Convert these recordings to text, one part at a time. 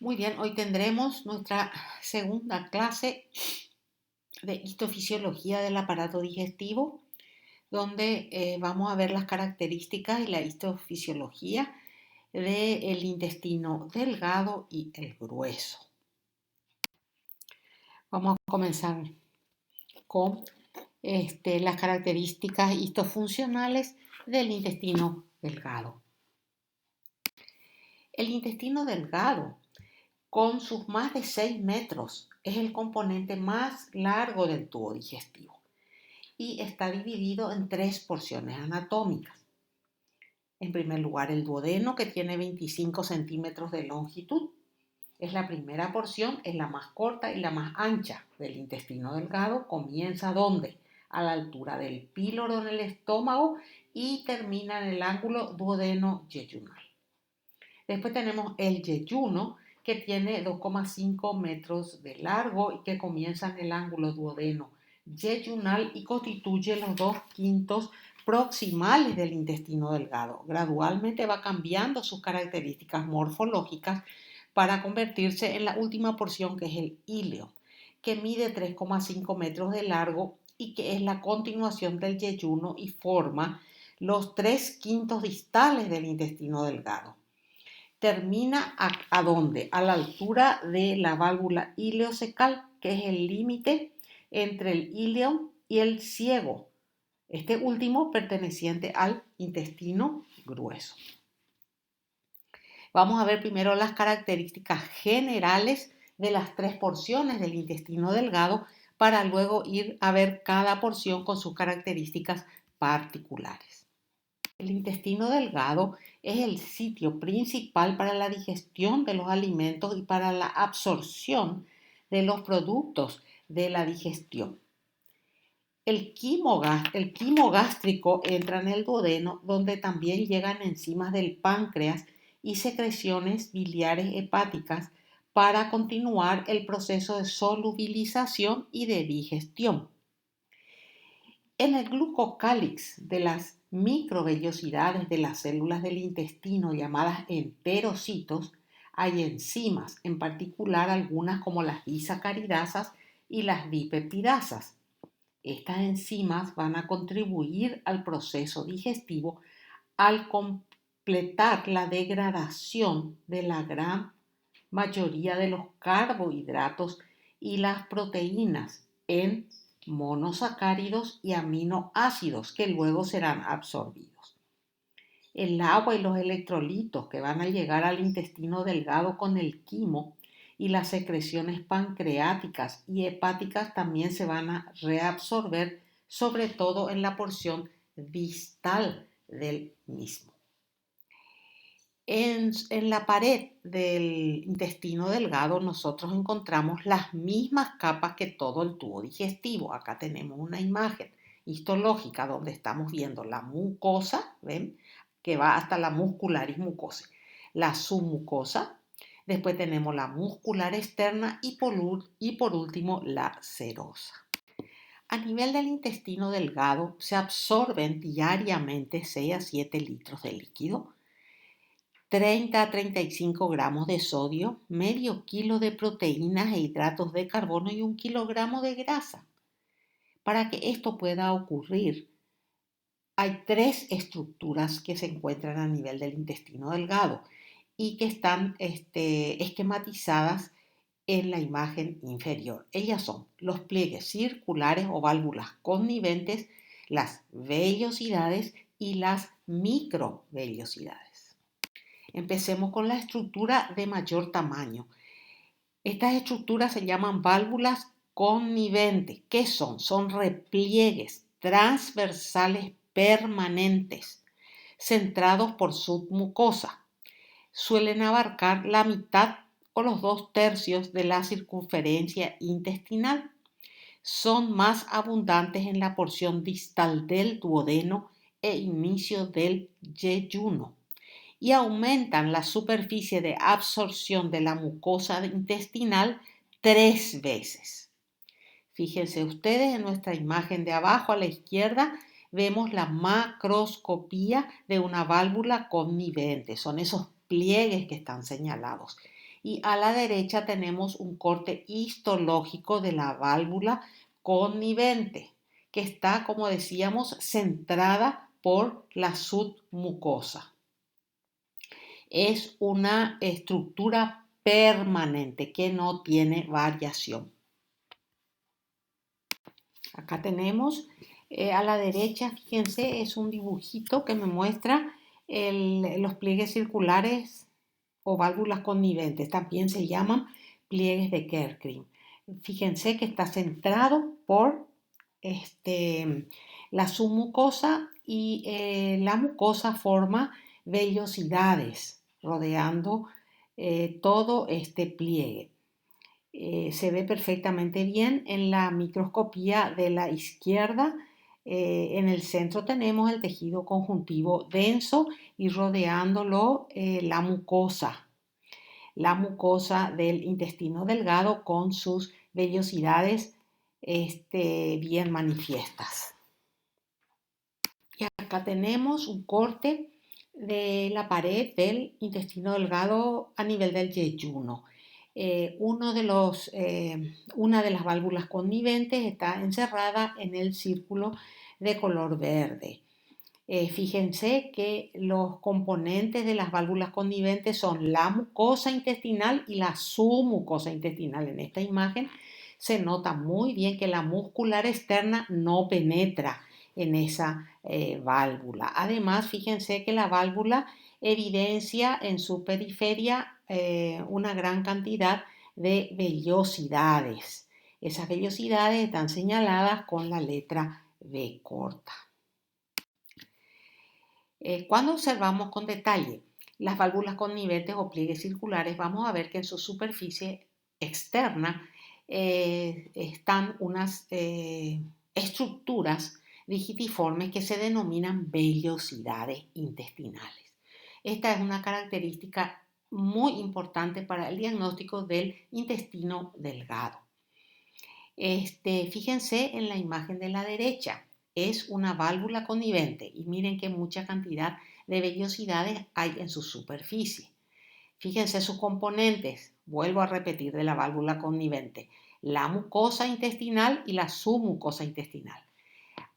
Muy bien, hoy tendremos nuestra segunda clase de histofisiología del aparato digestivo, donde vamos a ver las características y la histofisiología del intestino delgado y el grueso. Vamos a comenzar con las características histofuncionales del intestino delgado. El intestino delgado, con sus más de 6 metros, es el componente más largo del tubo digestivo y está dividido en 3 porciones anatómicas. En primer lugar, el duodeno, que tiene 25 centímetros de longitud. Es la primera porción, es la más corta y la más ancha del intestino delgado. Comienza ¿dónde? A la altura del píloro en el estómago y termina en el ángulo duodeno-yeyunal. Después tenemos el yeyuno, que tiene 2,5 metros de largo y que comienza en el ángulo duodeno-yeyunal y constituye los 2/5 proximales del intestino delgado. Gradualmente va cambiando sus características morfológicas para convertirse en la última porción, que es el íleo, que mide 3,5 metros de largo y que es la continuación del yeyuno y forma los 3/5 distales del intestino delgado. Termina ¿a dónde? A la altura de la válvula ileocecal, que es el límite entre el íleo y el ciego, este último perteneciente al intestino grueso. Vamos a ver primero las características generales de las 3 porciones del intestino delgado para luego ir a ver cada porción con sus características particulares. El intestino delgado es el sitio principal para la digestión de los alimentos y para la absorción de los productos de la digestión. El quimo gástrico entra en el duodeno, donde también llegan enzimas del páncreas y secreciones biliares hepáticas para continuar el proceso de solubilización y de digestión. En el glucocálix de las microvellosidades de las células del intestino, llamadas enterocitos, hay enzimas, en particular algunas como las disacaridasas y las dipeptidasas. Estas enzimas van a contribuir al proceso digestivo al completar la degradación de la gran mayoría de los carbohidratos y las proteínas en monosacáridos y aminoácidos que luego serán absorbidos. El agua y los electrolitos que van a llegar al intestino delgado con el quimo y las secreciones pancreáticas y hepáticas también se van a reabsorber, sobre todo en la porción distal del mismo. En la pared del intestino delgado nosotros encontramos las mismas capas que todo el tubo digestivo. Acá tenemos una imagen histológica donde estamos viendo la mucosa, ¿ven? Que va hasta la muscularis mucosae, la submucosa, después tenemos la muscular externa y por último la serosa. A nivel del intestino delgado se absorben diariamente 6 a 7 litros de líquido, 30 a 35 gramos de sodio, medio kilo de proteínas e hidratos de carbono y 1 kilogramo de grasa. Para que esto pueda ocurrir, hay 3 estructuras que se encuentran a nivel del intestino delgado y que están esquematizadas en la imagen inferior. Ellas son los pliegues circulares o válvulas conniventes, las vellosidades y las microvellosidades. Empecemos con la estructura de mayor tamaño. Estas estructuras se llaman válvulas conniventes. ¿Qué son? Son repliegues transversales permanentes, centrados por submucosa. Suelen abarcar la mitad o los 2/3 de la circunferencia intestinal. Son más abundantes en la porción distal del duodeno e inicio del yeyuno y aumentan la superficie de absorción de la mucosa intestinal 3 veces. Fíjense ustedes en nuestra imagen de abajo a la izquierda vemos la macroscopía de una válvula connivente. Son esos pliegues que están señalados. y a la derecha tenemos un corte histológico de la válvula connivente, que está, como decíamos, centrada por la submucosa. Es una estructura permanente que no tiene variación. Acá tenemos a la derecha, fíjense, es un dibujito que me muestra los pliegues circulares o válvulas conniventes. También se llaman pliegues de Kerckring. Fíjense que está centrado por la submucosa y la mucosa forma vellosidades rodeando todo este pliegue. Se ve perfectamente bien en la microscopía de la izquierda. En el centro tenemos el tejido conjuntivo denso y rodeándolo la mucosa del intestino delgado con sus vellosidades bien manifiestas. Y acá tenemos un corte de la pared del intestino delgado a nivel del yeyuno. Una de las válvulas conniventes está encerrada en el círculo de color verde. Fíjense que los componentes de las válvulas conniventes son la mucosa intestinal y la submucosa intestinal. En esta imagen se nota muy bien que la muscular externa no penetra en esa válvula. Además, fíjense que la válvula evidencia en su periferia una gran cantidad de vellosidades. Esas vellosidades están señaladas con la letra B corta. Cuando observamos con detalle las válvulas conniventes o pliegues circulares, vamos a ver que en su superficie externa están unas estructuras digitiformes que se denominan vellosidades intestinales. Esta es una característica muy importante para el diagnóstico del intestino delgado. Fíjense en la imagen de la derecha, es una válvula connivente y miren qué mucha cantidad de vellosidades hay en su superficie. Fíjense sus componentes, vuelvo a repetir, de la válvula connivente, la mucosa intestinal y la submucosa intestinal.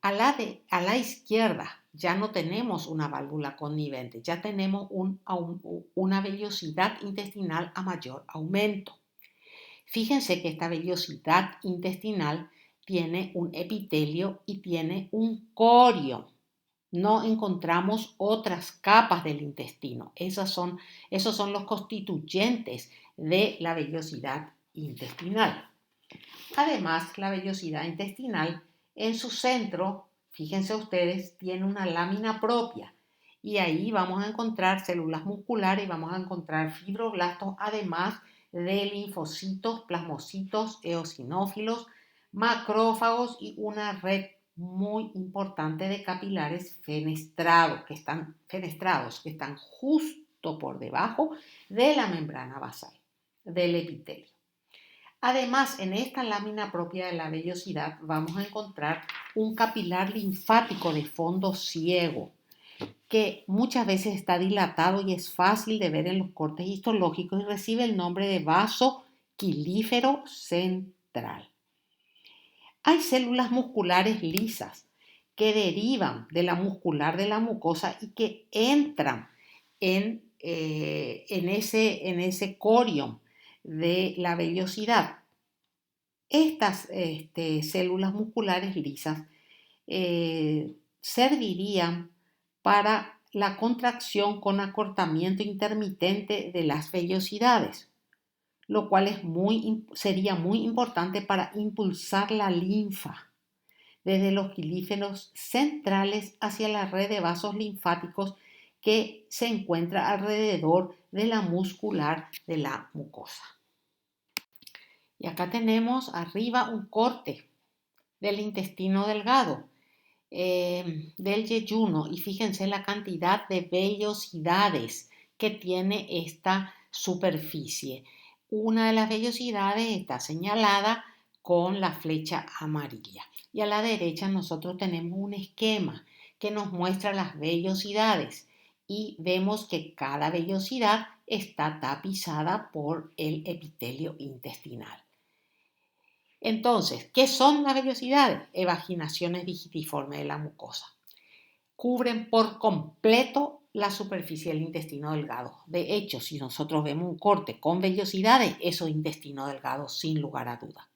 A la izquierda ya no tenemos una válvula connivente, ya tenemos una vellosidad intestinal a mayor aumento. Fíjense que esta vellosidad intestinal tiene un epitelio y tiene un corium. No encontramos otras capas del intestino. Esos son los constituyentes de la vellosidad intestinal. Además, la vellosidad intestinal en su centro, fíjense ustedes, tiene una lámina propia y ahí vamos a encontrar células musculares y vamos a encontrar fibroblastos, además de linfocitos, plasmocitos, eosinófilos, macrófagos y una red muy importante de capilares fenestrados que están justo por debajo de la membrana basal del epitelio. Además, en esta lámina propia de la vellosidad vamos a encontrar un capilar linfático de fondo ciego que muchas veces está dilatado y es fácil de ver en los cortes histológicos y recibe el nombre de vaso quilífero central. Hay células musculares lisas que derivan de la muscular de la mucosa y que entran en ese corium de la vellosidad. Estas células musculares lisas servirían para la contracción con acortamiento intermitente de las vellosidades, lo cual sería muy importante para impulsar la linfa desde los quilíferos centrales hacia la red de vasos linfáticos que se encuentra alrededor de la muscular de la mucosa. Y acá tenemos arriba un corte del intestino delgado, del yeyuno, y fíjense la cantidad de vellosidades que tiene esta superficie. Una de las vellosidades está señalada con la flecha amarilla y a la derecha nosotros tenemos un esquema que nos muestra las vellosidades y vemos que cada vellosidad está tapizada por el epitelio intestinal. Entonces, ¿qué son las vellosidades? Evaginaciones digitiformes de la mucosa. Cubren por completo la superficie del intestino delgado. De hecho, si nosotros vemos un corte con vellosidades, eso es intestino delgado sin lugar a duda.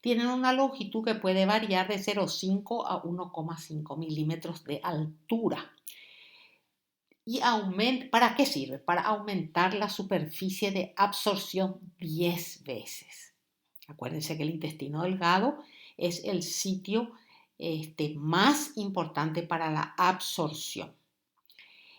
Tienen una longitud que puede variar de 0,5 a 1,5 milímetros de altura. ¿Y para qué sirve? Para aumentar la superficie de absorción 10 veces. Acuérdense que el intestino delgado es el sitio más importante para la absorción.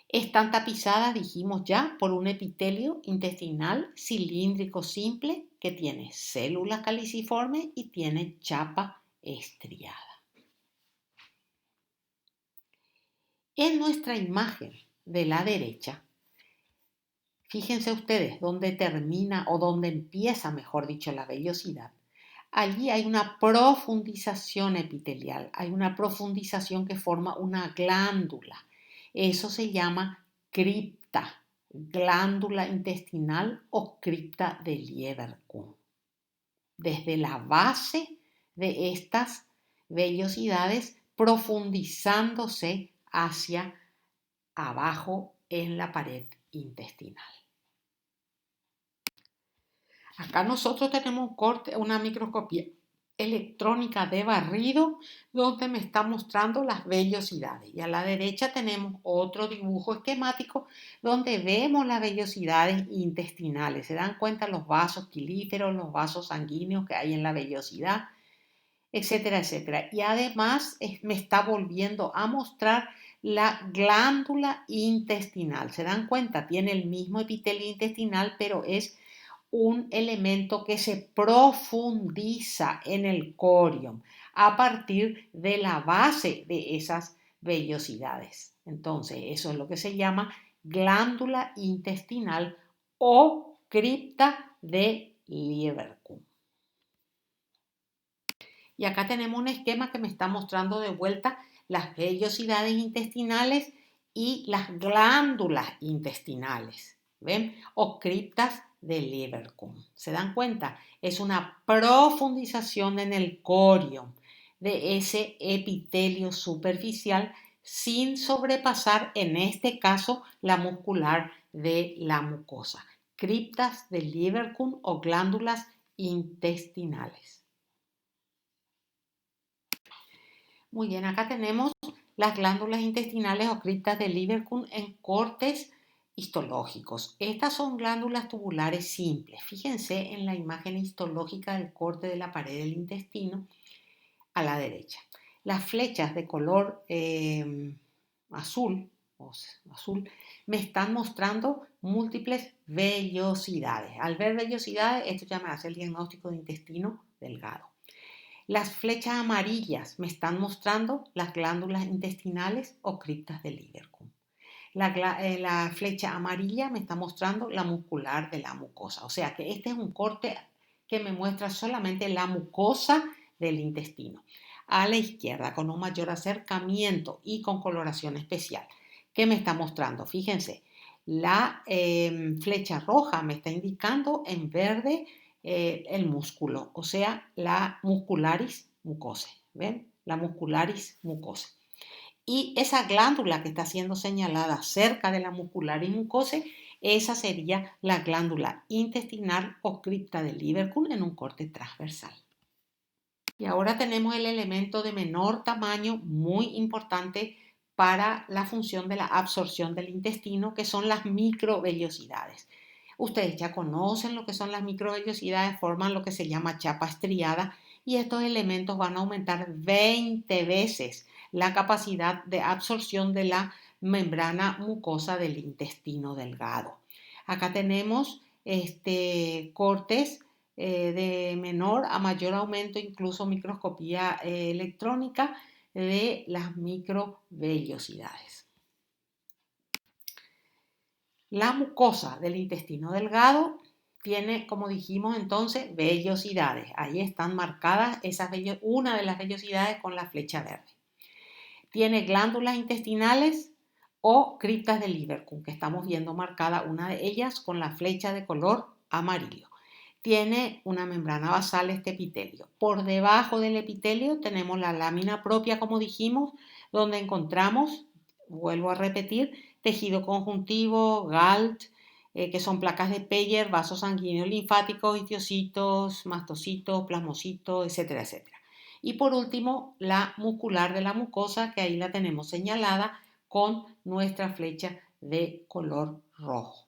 Están tapizadas, dijimos ya, por un epitelio intestinal cilíndrico simple que tiene células caliciformes y tiene chapa estriada. En nuestra imagen de la derecha, fíjense ustedes dónde termina o dónde empieza, mejor dicho, la vellosidad. Allí hay una profundización epitelial, hay una profundización que forma una glándula. Eso se llama cripta, glándula intestinal o cripta de Lieberkühn. Desde la base de estas vellosidades profundizándose hacia abajo en la pared intestinal. Acá nosotros tenemos un corte, una microscopía electrónica de barrido donde me está mostrando las vellosidades. Y a la derecha tenemos otro dibujo esquemático donde vemos las vellosidades intestinales. Se dan cuenta los vasos quilíferos, los vasos sanguíneos que hay en la vellosidad, etcétera, etcétera. Y además me está volviendo a mostrar la glándula intestinal. ¿Se dan cuenta? Tiene el mismo epitelio intestinal, pero es un elemento que se profundiza en el corium a partir de la base de esas vellosidades. Entonces, eso es lo que se llama glándula intestinal o cripta de Lieberkühn. Y acá tenemos un esquema que me está mostrando de vuelta las vellosidades intestinales y las glándulas intestinales, ¿ven? O criptas de Lieberkühn. ¿Se dan cuenta? Es una profundización en el corium de ese epitelio superficial sin sobrepasar, en este caso, la muscular de la mucosa. Criptas de Lieberkühn o glándulas intestinales. Muy bien, acá tenemos las glándulas intestinales o criptas de Lieberkühn en cortes histológicos. Estas son glándulas tubulares simples. Fíjense en la imagen histológica del corte de la pared del intestino a la derecha. Las flechas de color azul me están mostrando múltiples vellosidades. Al ver vellosidades, esto ya me hace el diagnóstico de intestino delgado. Las flechas amarillas me están mostrando las glándulas intestinales o criptas de Lieberkühn. La flecha amarilla me está mostrando la muscular de la mucosa. O sea que este es un corte que me muestra solamente la mucosa del intestino. A la izquierda, con un mayor acercamiento y con coloración especial. ¿Qué me está mostrando? Fíjense, la flecha roja me está indicando en verde el músculo, o sea, la muscularis mucosae. ¿Ven? La muscularis mucosae. Y esa glándula que está siendo señalada cerca de la muscularis mucosae, esa sería la glándula intestinal o cripta de Lieberkühn en un corte transversal. Y ahora tenemos el elemento de menor tamaño, muy importante para la función de la absorción del intestino, que son las microvellosidades. Ustedes ya conocen lo que son las microvellosidades, forman lo que se llama chapa estriada y estos elementos van a aumentar 20 veces la capacidad de absorción de la membrana mucosa del intestino delgado. Acá tenemos cortes de menor a mayor aumento, incluso microscopía electrónica de las microvellosidades. La mucosa del intestino delgado tiene, como dijimos entonces, vellosidades. Ahí están marcadas una de las vellosidades con la flecha verde. Tiene glándulas intestinales o criptas de Lieberkühn, que estamos viendo marcada una de ellas con la flecha de color amarillo. Tiene una membrana basal este epitelio. Por debajo del epitelio tenemos la lámina propia, como dijimos, donde encontramos, vuelvo a repetir, tejido conjuntivo, GALT, que son placas de Peyer, vasos sanguíneos linfáticos, histocitos, mastocitos, plasmocitos, etcétera, etcétera. Y por último, la muscular de la mucosa, que ahí la tenemos señalada con nuestra flecha de color rojo.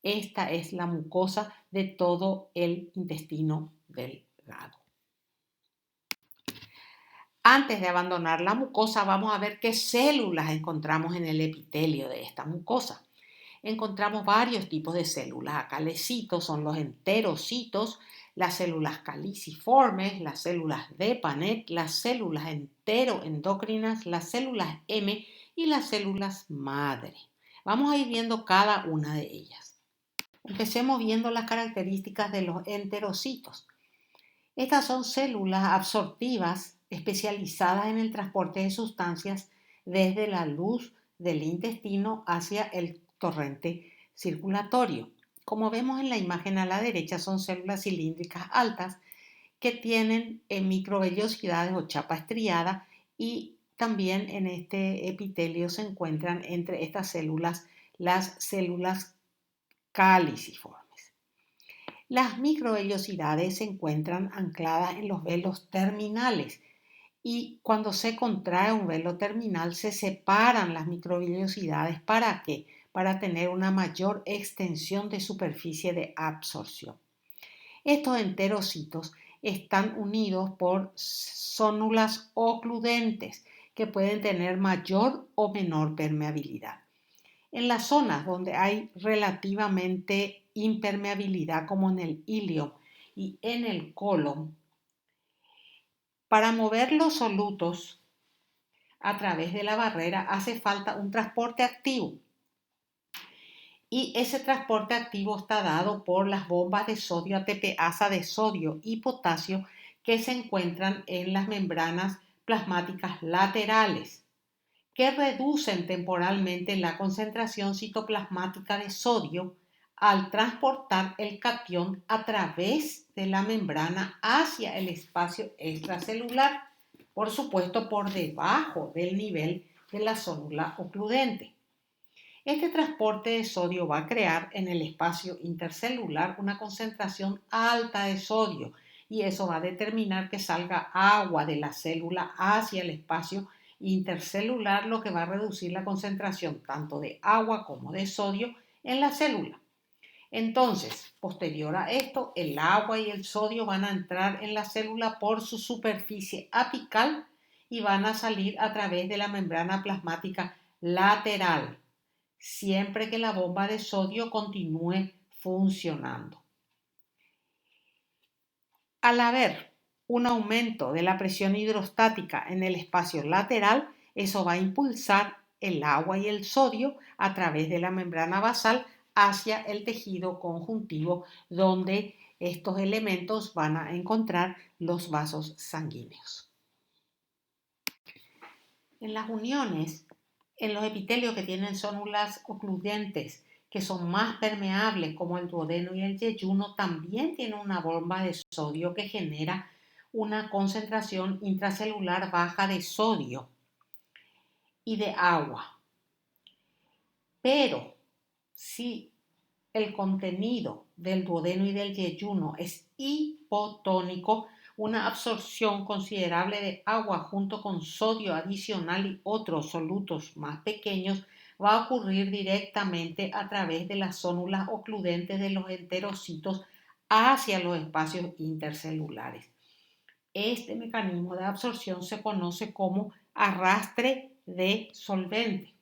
Esta es la mucosa de todo el intestino delgado. Antes de abandonar la mucosa, vamos a ver qué células encontramos en el epitelio de esta mucosa. Encontramos varios tipos de células. Acá les cito, son los enterocitos, las células caliciformes, las células de Panet, las células enteroendocrinas, las células M y las células madre. Vamos a ir viendo cada una de ellas. Empecemos viendo las características de los enterocitos. Estas son células absortivas especializadas en el transporte de sustancias desde la luz del intestino hacia el torrente circulatorio. Como vemos en la imagen a la derecha, son células cilíndricas altas que tienen microvellosidades o chapa estriada, y también en este epitelio se encuentran entre estas células las células caliciformes. Las microvellosidades se encuentran ancladas en los velos terminales, y cuando se contrae un velo terminal se separan las microvellosidades. ¿Para qué? Para tener una mayor extensión de superficie de absorción. Estos enterocitos están unidos por zónulas ocludentes que pueden tener mayor o menor permeabilidad. En las zonas donde hay relativamente impermeabilidad, como en el ilion y en el colon, para mover los solutos a través de la barrera hace falta un transporte activo. Y ese transporte activo está dado por las bombas de sodio ATPasa de sodio y potasio que se encuentran en las membranas plasmáticas laterales, que reducen temporalmente la concentración citoplasmática de sodio al transportar el catión a través de la membrana hacia el espacio extracelular, por supuesto por debajo del nivel de la célula ocludente. Este transporte de sodio va a crear en el espacio intercelular una concentración alta de sodio, y eso va a determinar que salga agua de la célula hacia el espacio intercelular, lo que va a reducir la concentración tanto de agua como de sodio en la célula. Entonces, posterior a esto, el agua y el sodio van a entrar en la célula por su superficie apical y van a salir a través de la membrana plasmática lateral, siempre que la bomba de sodio continúe funcionando. Al haber un aumento de la presión hidrostática en el espacio lateral, eso va a impulsar el agua y el sodio a través de la membrana basal hacia el tejido conjuntivo, donde estos elementos van a encontrar los vasos sanguíneos. En las uniones, en los epitelios que tienen células ocludentes, que son más permeables, como el duodeno y el yeyuno, también tiene una bomba de sodio que genera una concentración intracelular baja de sodio y de agua. Pero si el contenido del duodeno y del yeyuno es hipotónico, una absorción considerable de agua junto con sodio adicional y otros solutos más pequeños va a ocurrir directamente a través de las zónulas ocludentes de los enterocitos hacia los espacios intercelulares. Este mecanismo de absorción se conoce como arrastre de solvente.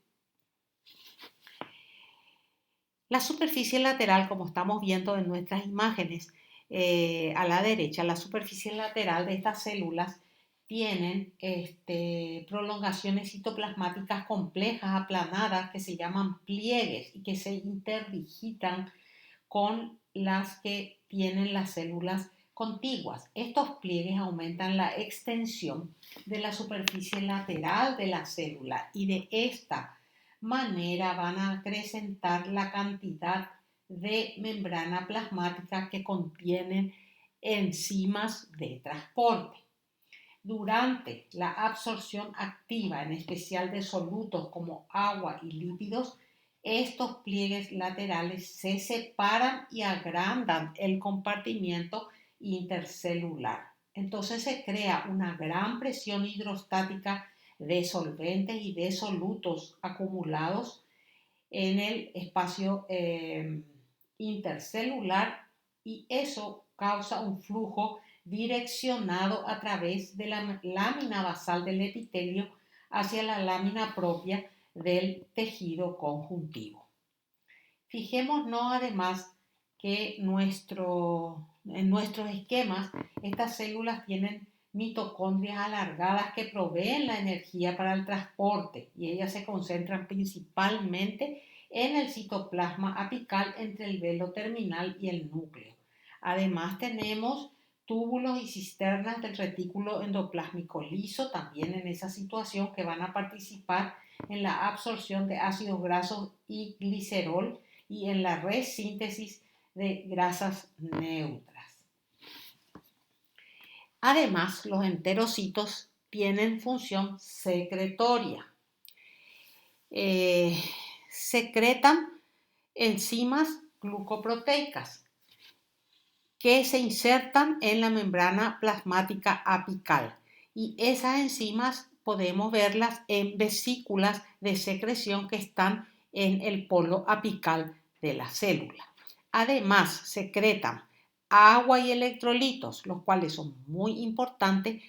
La superficie lateral, como estamos viendo en nuestras imágenes a la derecha, la superficie lateral de estas células tienen prolongaciones citoplasmáticas complejas, aplanadas, que se llaman pliegues y que se interdigitan con las que tienen las células contiguas. Estos pliegues aumentan la extensión de la superficie lateral de la célula, y de esta manera van a acrecentar la cantidad de membrana plasmática que contienen enzimas de transporte. Durante la absorción activa, en especial de solutos como agua y lípidos, estos pliegues laterales se separan y agrandan el compartimiento intercelular. Entonces se crea una gran presión hidrostática de solventes y de solutos acumulados en el espacio intercelular, y eso causa un flujo direccionado a través de la lámina basal del epitelio hacia la lámina propia del tejido conjuntivo. Fijémonos además que en nuestros esquemas estas células tienen mitocondrias alargadas que proveen la energía para el transporte, y ellas se concentran principalmente en el citoplasma apical entre el velo terminal y el núcleo. Además tenemos túbulos y cisternas del retículo endoplásmico liso también en esa situación, que van a participar en la absorción de ácidos grasos y glicerol y en la resíntesis de grasas neutras. Además, los enterocitos tienen función secretoria. Secretan enzimas glucoproteicas que se insertan en la membrana plasmática apical, y esas enzimas podemos verlas en vesículas de secreción que están en el polo apical de la célula. Además, secretan agua y electrolitos, los cuales son muy importantes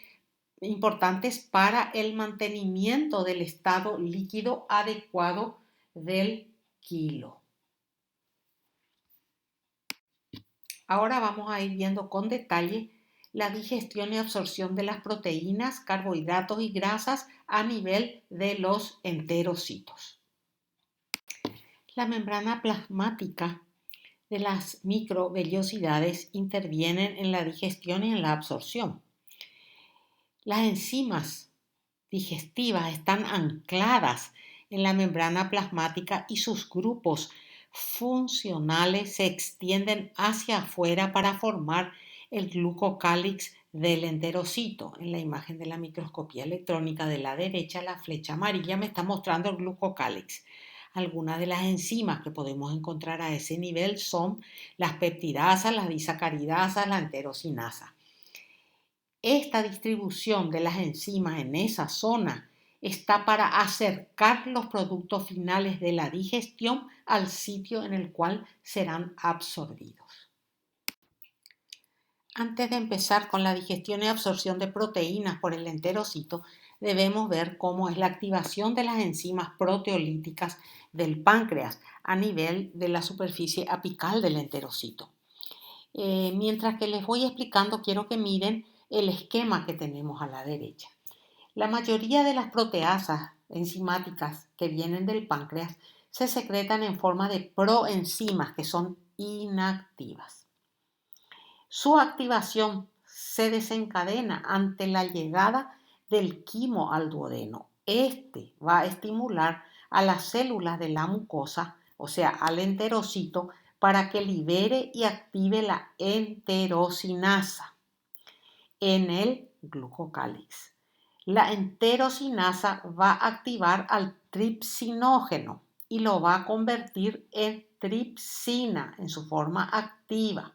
para el mantenimiento del estado líquido adecuado del quilo. Ahora vamos a ir viendo con detalle la digestión y absorción de las proteínas, carbohidratos y grasas a nivel de los enterocitos. La membrana plasmática de las microvellosidades intervienen en la digestión y en la absorción. Las enzimas digestivas están ancladas en la membrana plasmática y sus grupos funcionales se extienden hacia afuera para formar el glucocálix del enterocito. En la imagen de la microscopía electrónica de la derecha, la flecha amarilla me está mostrando el glucocálix. Algunas de las enzimas que podemos encontrar a ese nivel son las peptidasas, las disacaridasas, la enterocinasa. Esta distribución de las enzimas en esa zona está para acercar los productos finales de la digestión al sitio en el cual serán absorbidos. Antes de empezar con la digestión y absorción de proteínas por el enterocito, debemos ver cómo es la activación de las enzimas proteolíticas del páncreas a nivel de la superficie apical del enterocito. Mientras que les voy explicando, quiero que miren el esquema que tenemos a la derecha. La mayoría de las proteasas enzimáticas que vienen del páncreas se secretan en forma de proenzimas que son inactivas. Su activación se desencadena ante la llegada del quimo al duodeno. Este va a estimular a las células de la mucosa, o sea, al enterocito, para que libere y active la enterocinasa en el glucocálix. La enterocinasa va a activar al tripsinógeno y lo va a convertir en tripsina en su forma activa.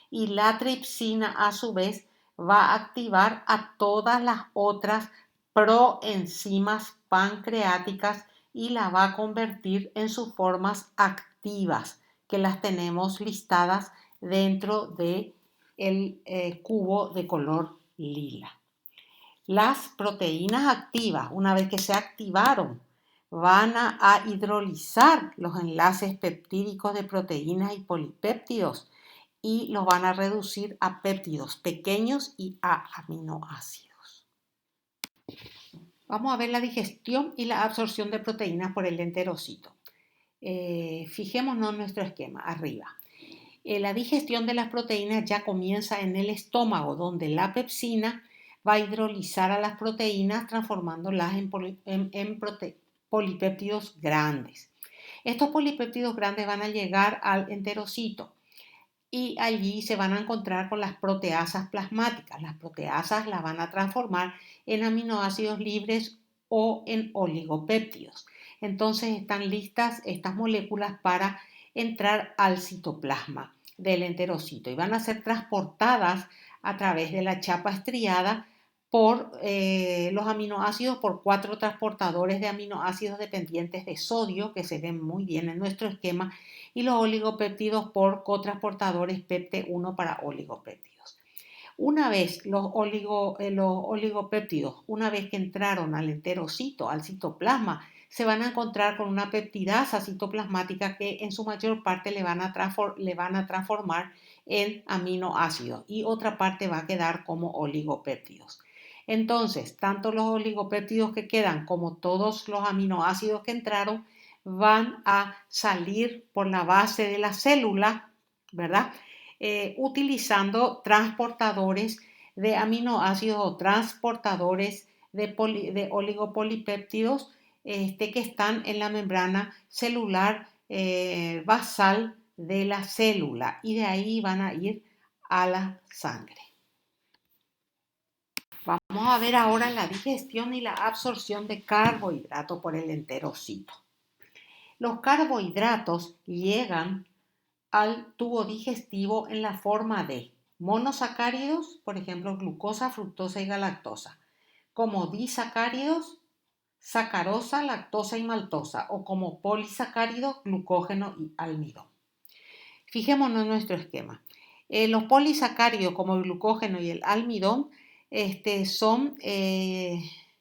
Y la tripsina a su vez va a activar a todas las otras proenzimas pancreáticas y la va a convertir en sus formas activas, que las tenemos listadas dentro del cubo de color lila. Las proteínas activas, una vez que se activaron, van a hidrolizar los enlaces peptídicos de proteínas y polipéptidos y los van a reducir a péptidos pequeños y a aminoácidos. Vamos a ver la digestión y la absorción de proteínas por el enterocito. Fijémonos en nuestro esquema arriba. La digestión de las proteínas ya comienza en el estómago, donde la pepsina va a hidrolizar a las proteínas transformándolas en polipéptidos grandes. Estos polipéptidos grandes van a llegar al enterocito y allí se van a encontrar con las proteasas plasmáticas. Las proteasas las van a transformar en aminoácidos libres o en oligopéptidos. Entonces están listas estas moléculas para entrar al citoplasma del enterocito y van a ser transportadas a través de la chapa estriada por los aminoácidos, por 4 transportadores de aminoácidos dependientes de sodio, que se ven muy bien en nuestro esquema, y los oligopéptidos por cotransportadores PEPT1 para oligopéptidos. Una vez los oligopéptidos, una vez que entraron al enterocito, al citoplasma, se van a encontrar con una peptidasa citoplasmática que en su mayor parte le van a transformar en aminoácidos y otra parte va a quedar como oligopéptidos. Entonces, tanto los oligopéptidos que quedan como todos los aminoácidos que entraron van a salir por la base de la célula, ¿verdad? Utilizando transportadores de aminoácidos o transportadores de oligopolipéptidos que están en la membrana celular basal de la célula y de ahí van a ir a la sangre. Vamos a ver ahora la digestión y la absorción de carbohidratos por el enterocito. Los carbohidratos llegan al tubo digestivo en la forma de monosacáridos, por ejemplo, glucosa, fructosa y galactosa, como disacáridos, sacarosa, lactosa y maltosa, o como polisacáridos, glucógeno y almidón. Fijémonos en nuestro esquema. Los polisacáridos como el glucógeno y el almidón son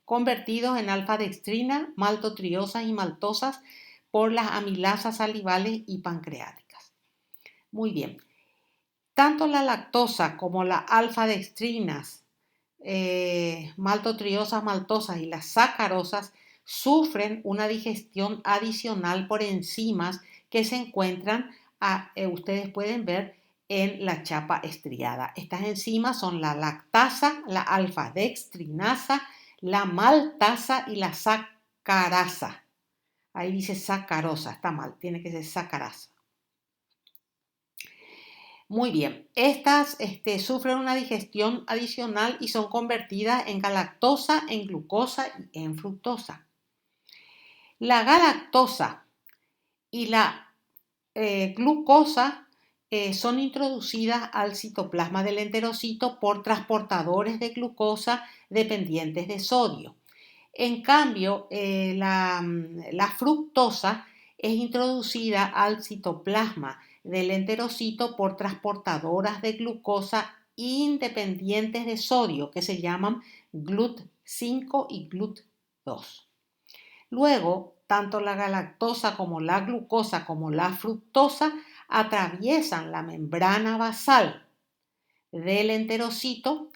convertidos en alfa-dextrina, maltotriosas y maltosas por las amilasas salivales y pancreáticas. Muy bien. Tanto la lactosa como las alfa-dextrinas, maltotriosas, maltosas y las sacarosas sufren una digestión adicional por enzimas que se encuentran, ustedes pueden ver en la chapa estriada. Estas enzimas son la lactasa, la alfa-dextrinasa, la maltasa y la sacarasa. Ahí dice sacarosa, está mal, tiene que ser sacarasa. Muy bien, estas sufren una digestión adicional y son convertidas en galactosa, en glucosa y en fructosa. La galactosa y la glucosa son introducidas al citoplasma del enterocito por transportadores de glucosa dependientes de sodio. En cambio, la fructosa es introducida al citoplasma del enterocito por transportadoras de glucosa independientes de sodio que se llaman GLUT5 y GLUT2. Luego, tanto la galactosa como la glucosa como la fructosa atraviesan la membrana basal del enterocito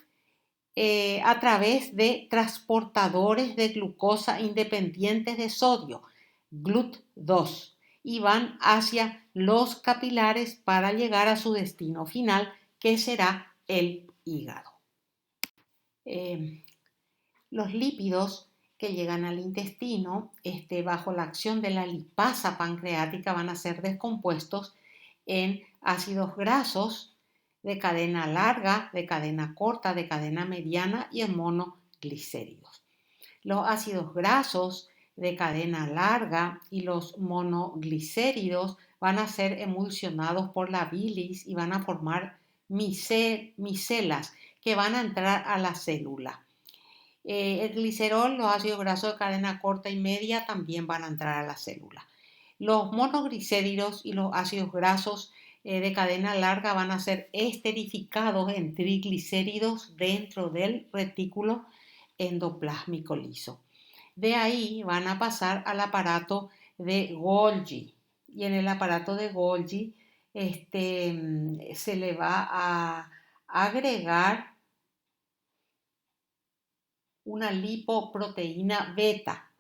a través de transportadores de glucosa independientes de sodio, GLUT2, y van hacia los capilares para llegar a su destino final, que será el hígado. Los lípidos que llegan al intestino, bajo la acción de la lipasa pancreática, van a ser descompuestos en ácidos grasos de cadena larga, de cadena corta, de cadena mediana y en monoglicéridos. Los ácidos grasos de cadena larga y los monoglicéridos van a ser emulsionados por la bilis y van a formar micelas que van a entrar a la célula. El glicerol, los ácidos grasos de cadena corta y media también van a entrar a la célula. Los monoglicéridos y los ácidos grasos de cadena larga van a ser esterificados en triglicéridos dentro del retículo endoplásmico liso. De ahí van a pasar al aparato de Golgi y en el aparato de Golgi se le va a agregar una lipoproteína beta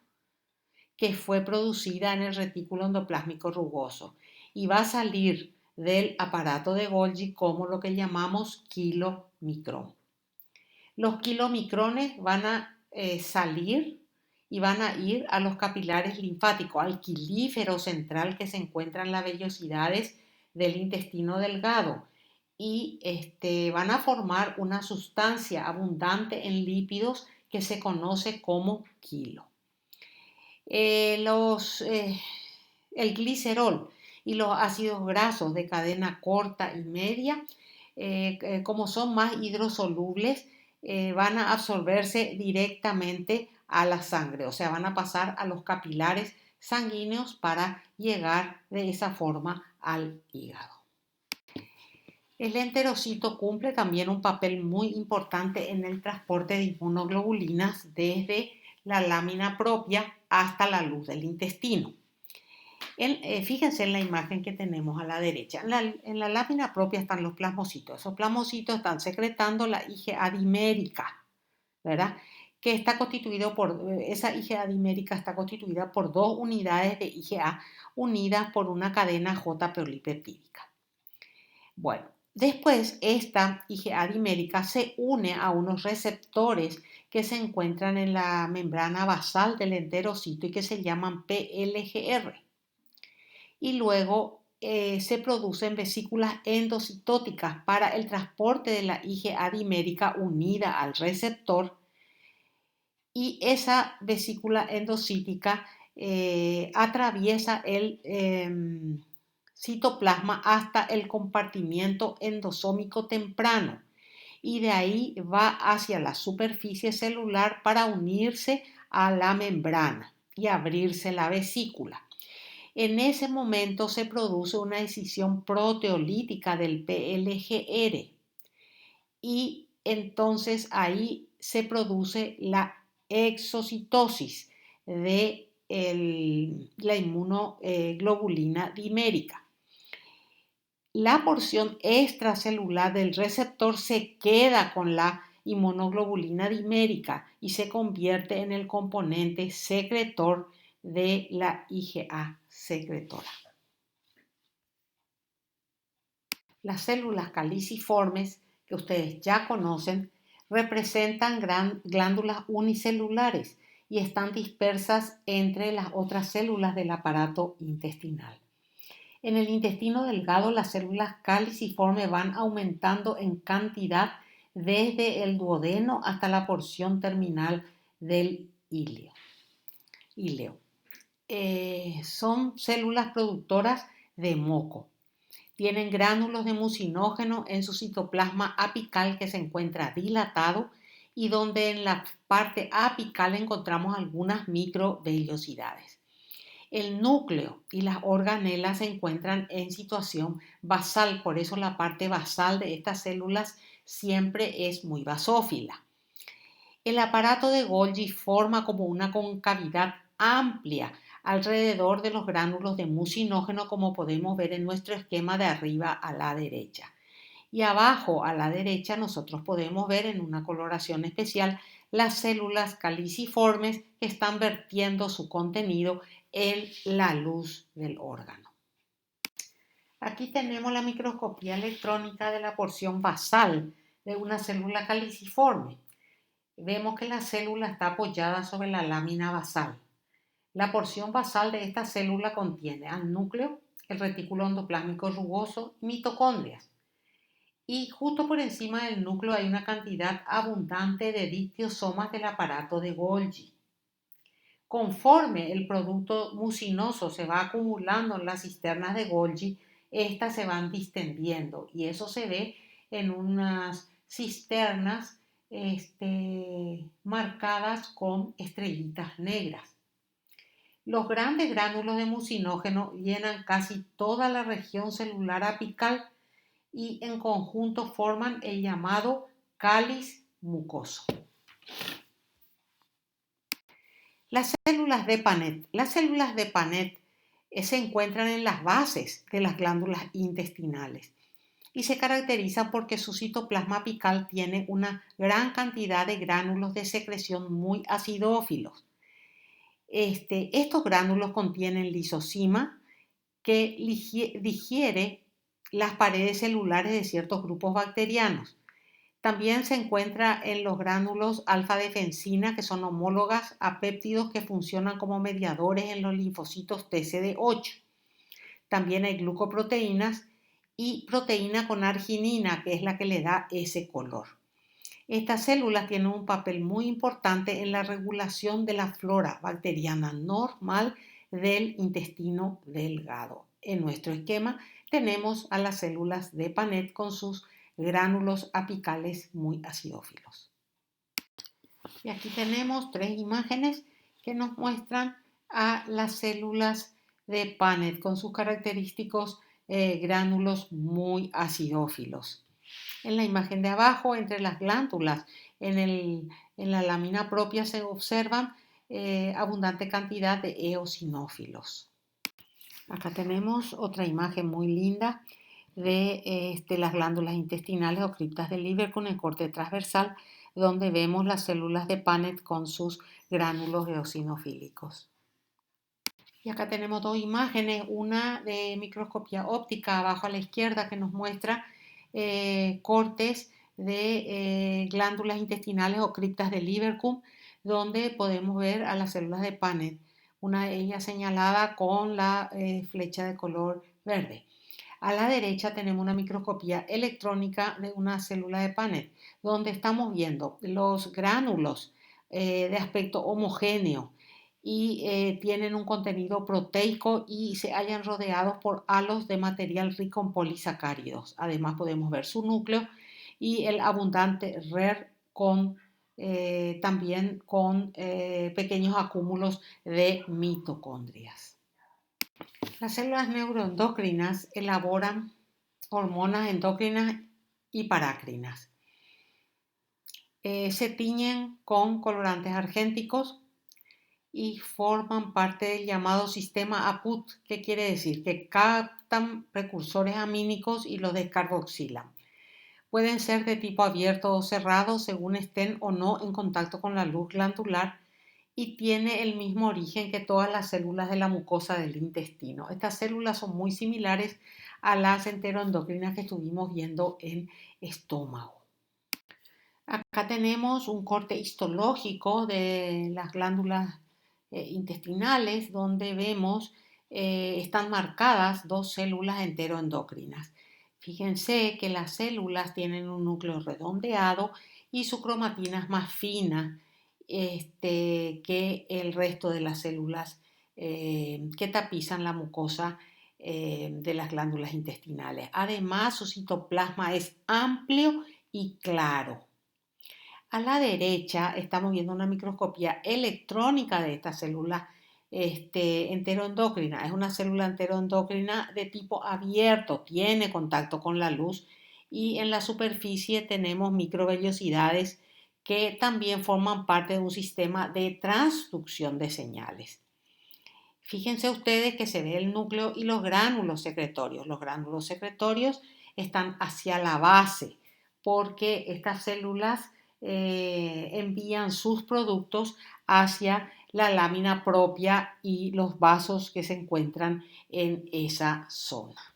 que fue producida en el retículo endoplásmico rugoso y va a salir del aparato de Golgi como lo que llamamos kilomicrón. Los kilomicrones van a salir y van a ir a los capilares linfáticos, al quilífero central que se encuentra en las vellosidades del intestino delgado y van a formar una sustancia abundante en lípidos que se conoce como quilo. El glicerol y los ácidos grasos de cadena corta y media, como son más hidrosolubles, van a absorberse directamente a la sangre, o sea, van a pasar a los capilares sanguíneos para llegar de esa forma al hígado. El enterocito cumple también un papel muy importante en el transporte de inmunoglobulinas desde la lámina propia hasta la luz del intestino. Fíjense en la imagen que tenemos a la derecha. En la lámina propia están los plasmocitos. Esos plasmocitos están secretando la IgA dimérica, ¿verdad? Que está constituido esa IgA dimérica está constituida por dos unidades de IgA unidas por una cadena J polipeptídica. Bueno, después esta IgA dimérica se une a unos receptores que se encuentran en la membrana basal del enterocito y que se llaman PLGR. Y luego se producen vesículas endocitóticas para el transporte de la IgA dimérica unida al receptor y esa vesícula endocítica atraviesa el citoplasma hasta el compartimiento endosómico temprano y de ahí va hacia la superficie celular para unirse a la membrana y abrirse la vesícula. En ese momento se produce una escisión proteolítica del PLGR y entonces ahí se produce la exocitosis de la inmunoglobulina dimérica. La porción extracelular del receptor se queda con la inmunoglobulina dimérica y se convierte en el componente secretor de la IgA secretora. Las células caliciformes que ustedes ya conocen representan glándulas unicelulares y están dispersas entre las otras células del aparato intestinal. En el intestino delgado las células caliciformes van aumentando en cantidad desde el duodeno hasta la porción terminal del íleo. Son células productoras de moco. Tienen gránulos de mucinógeno en su citoplasma apical que se encuentra dilatado y donde en la parte apical encontramos algunas microvellosidades. El núcleo y las organelas se encuentran en situación basal, por eso la parte basal de estas células siempre es muy basófila. El aparato de Golgi forma como una concavidad amplia alrededor de los gránulos de mucinógeno, como podemos ver en nuestro esquema de arriba a la derecha. Y abajo a la derecha nosotros podemos ver en una coloración especial las células caliciformes que están vertiendo su contenido en la luz del órgano. Aquí tenemos la microscopía electrónica de la porción basal de una célula caliciforme. Vemos que la célula está apoyada sobre la lámina basal. La porción basal de esta célula contiene al núcleo, el retículo endoplásmico rugoso y mitocondrias. Y justo por encima del núcleo hay una cantidad abundante de dictiosomas del aparato de Golgi. Conforme el producto mucinoso se va acumulando en las cisternas de Golgi, estas se van distendiendo y eso se ve en unas cisternas marcadas con estrellitas negras. Los grandes gránulos de mucinógeno llenan casi toda la región celular apical y en conjunto forman el llamado cáliz mucoso. Las células de Paneth. Las células de Paneth se encuentran en las bases de las glándulas intestinales y se caracterizan porque su citoplasma apical tiene una gran cantidad de gránulos de secreción muy acidófilos. Estos gránulos contienen lisozima que digiere las paredes celulares de ciertos grupos bacterianos. También se encuentra en los gránulos alfa-defensina, que son homólogas a péptidos que funcionan como mediadores en los linfocitos TCD8. También hay glucoproteínas y proteína con arginina, que es la que le da ese color. Estas células tienen un papel muy importante en la regulación de la flora bacteriana normal del intestino delgado. En nuestro esquema tenemos a las células de Paneth con sus gránulos apicales muy acidófilos. Y aquí tenemos 3 imágenes que nos muestran a las células de Paneth con sus característicos gránulos muy acidófilos. En la imagen de abajo, entre las glándulas, en la lámina propia se observan abundante cantidad de eosinófilos. Acá tenemos otra imagen muy linda de las glándulas intestinales o criptas del liver con el corte transversal, donde vemos las células de Paneth con sus gránulos eosinofílicos. Y acá tenemos 2 imágenes, una de microscopía óptica abajo a la izquierda que nos muestra cortes de glándulas intestinales o criptas de Lieberkühn, donde podemos ver a las células de Paneth, una de ellas señalada con la flecha de color verde. A la derecha tenemos una microscopía electrónica de una célula de Paneth, donde estamos viendo los gránulos de aspecto homogéneo y tienen un contenido proteico y se hallan rodeados por halos de material rico en polisacáridos. Además podemos ver su núcleo y el abundante RER también con pequeños acúmulos de mitocondrias. Las células neuroendocrinas elaboran hormonas endocrinas y parácrinas. Se tiñen con colorantes argénticos y forman parte del llamado sistema APUT, que quiere decir que captan precursores amínicos y los descarboxilan. Pueden ser de tipo abierto o cerrado según estén o no en contacto con la luz glandular y tiene el mismo origen que todas las células de la mucosa del intestino. Estas células son muy similares a las enteroendocrinas que estuvimos viendo en estómago. Acá tenemos un corte histológico de las glándulas intestinales donde vemos están marcadas 2 células enteroendocrinas. Fíjense que las células tienen un núcleo redondeado y su cromatina es más fina que el resto de las células que tapizan la mucosa de las glándulas intestinales. Además, su citoplasma es amplio y claro. A la derecha estamos viendo una microscopía electrónica de esta célula enteroendocrina. Es una célula enteroendocrina de tipo abierto, tiene contacto con la luz y en la superficie tenemos microvellosidades que también forman parte de un sistema de transducción de señales. Fíjense ustedes que se ve el núcleo y los gránulos secretorios. Los gránulos secretorios están hacia la base porque estas células envían sus productos hacia la lámina propia y los vasos que se encuentran en esa zona.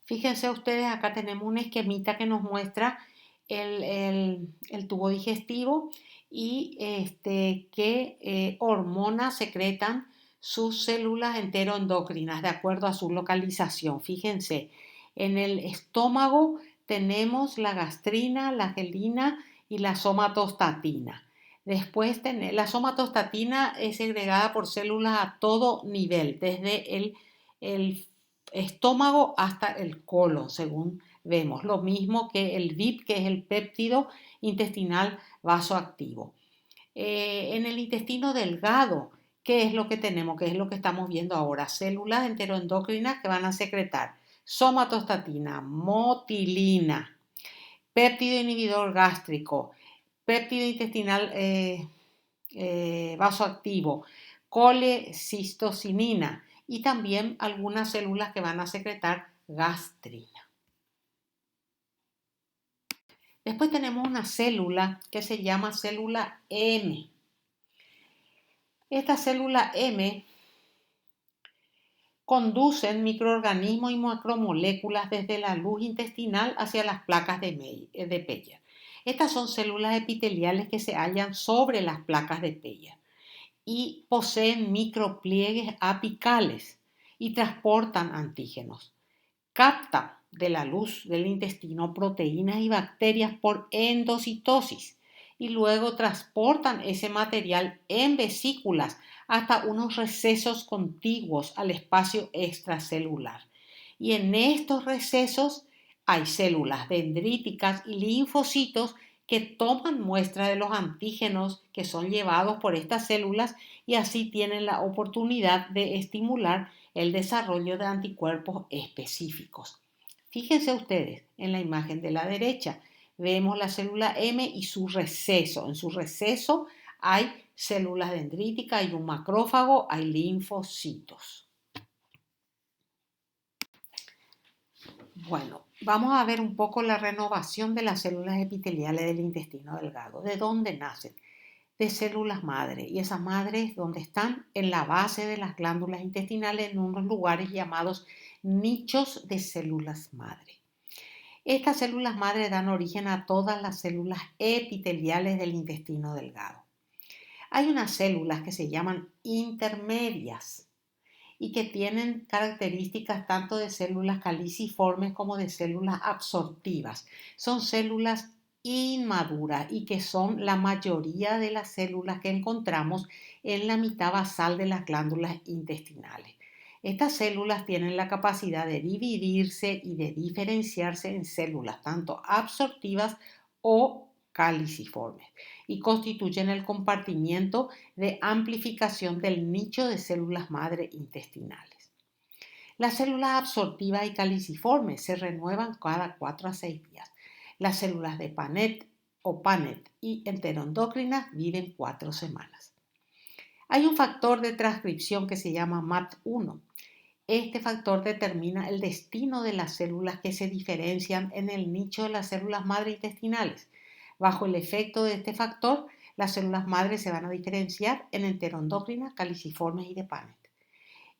Fíjense ustedes, acá tenemos un esquemita que nos muestra el tubo digestivo y qué hormonas secretan sus células enteroendocrinas de acuerdo a su localización. Fíjense, en el estómago tenemos la gastrina, la gelina y la somatostatina. Después la somatostatina es segregada por células a todo nivel, desde el estómago hasta el colon, según vemos. Lo mismo que el VIP, que es el péptido intestinal vasoactivo. En el intestino delgado, ¿qué es lo que tenemos? ¿Qué es lo que estamos viendo ahora? Células enteroendocrinas que van a secretar somatostatina, motilina, péptido inhibidor gástrico, péptido intestinal vasoactivo, colecistocinina y también algunas células que van a secretar gastrina. Después tenemos una célula que se llama célula M. Esta célula M conducen microorganismos y macromoléculas desde la luz intestinal hacia las placas de Peyer. Estas son células epiteliales que se hallan sobre las placas de Peyer y poseen micropliegues apicales y transportan antígenos. Captan de la luz del intestino proteínas y bacterias por endocitosis y luego transportan ese material en vesículas hasta unos recesos contiguos al espacio extracelular. Y en estos recesos hay células dendríticas y linfocitos que toman muestra de los antígenos que son llevados por estas células y así tienen la oportunidad de estimular el desarrollo de anticuerpos específicos. Fíjense ustedes en la imagen de la derecha, vemos la célula M y su receso. En su receso hay células dendríticas, hay un macrófago, hay linfocitos. Bueno, vamos a ver un poco la renovación de las células epiteliales del intestino delgado. ¿De dónde nacen? De células madre. Y esas madres, ¿dónde están? En la base de las glándulas intestinales, en unos lugares llamados nichos de células madre. Estas células madre dan origen a todas las células epiteliales del intestino delgado. Hay unas células que se llaman intermedias y que tienen características tanto de células caliciformes como de células absortivas. Son células inmaduras y que son la mayoría de las células que encontramos en la mitad basal de las glándulas intestinales. Estas células tienen la capacidad de dividirse y de diferenciarse en células tanto absortivas o caliciformes y constituyen el compartimiento de amplificación del nicho de células madre intestinales. Las células absortivas y caliciformes se renuevan cada 4 a 6 días. Las células de Paneth o Paneth y enteroendocrinas viven 4 semanas. Hay un factor de transcripción que se llama MAT1. Este factor determina el destino de las células que se diferencian en el nicho de las células madre intestinales. Bajo el efecto de este factor, las células madre se van a diferenciar en enteroendocrinas, caliciformes y de Paneth.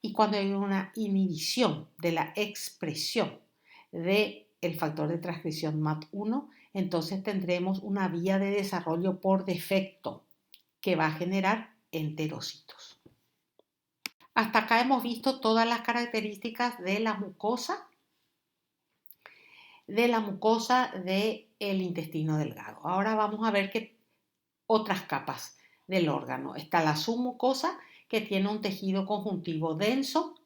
Y cuando hay una inhibición de la expresión del factor de transcripción MAT1, entonces tendremos una vía de desarrollo por defecto que va a generar enterocitos. Hasta acá hemos visto todas las características de la mucosa del intestino delgado. Ahora vamos a ver qué otras capas del órgano. Está la submucosa, que tiene un tejido conjuntivo denso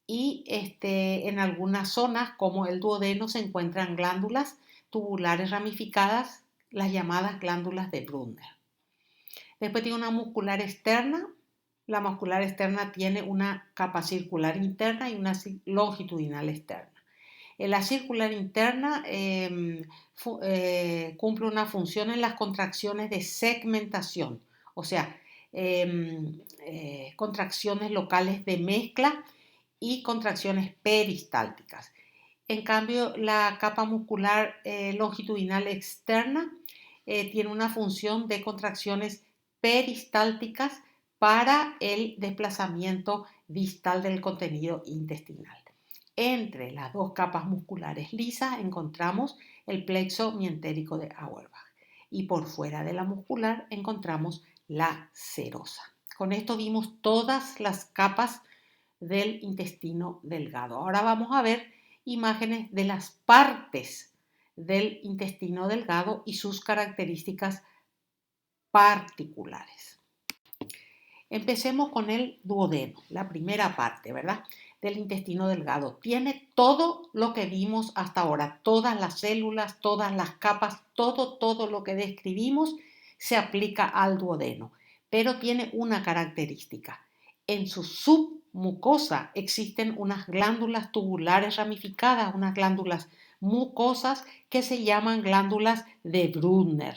y en algunas zonas, como el duodeno, se encuentran glándulas tubulares ramificadas, las llamadas glándulas de Brunner. Después tiene una muscular externa. La muscular externa tiene una capa circular interna y una longitudinal externa. La circular interna cumple una función en las contracciones de segmentación, o sea, contracciones locales de mezcla y contracciones peristálticas. En cambio, la capa muscular longitudinal externa tiene una función de contracciones peristálticas para el desplazamiento distal del contenido intestinal. Entre las dos capas musculares lisas encontramos el plexo mientérico de Auerbach y por fuera de la muscular encontramos la serosa. Con esto vimos todas las capas del intestino delgado. Ahora vamos a ver imágenes de las partes del intestino delgado y sus características particulares. Empecemos con el duodeno, la primera parte, ¿verdad? Del intestino delgado. Tiene todo lo que vimos hasta ahora, todas las células, todas las capas, todo lo que describimos se aplica al duodeno, pero tiene una característica. En su submucosa existen unas glándulas tubulares ramificadas, unas glándulas mucosas que se llaman glándulas de Brunner.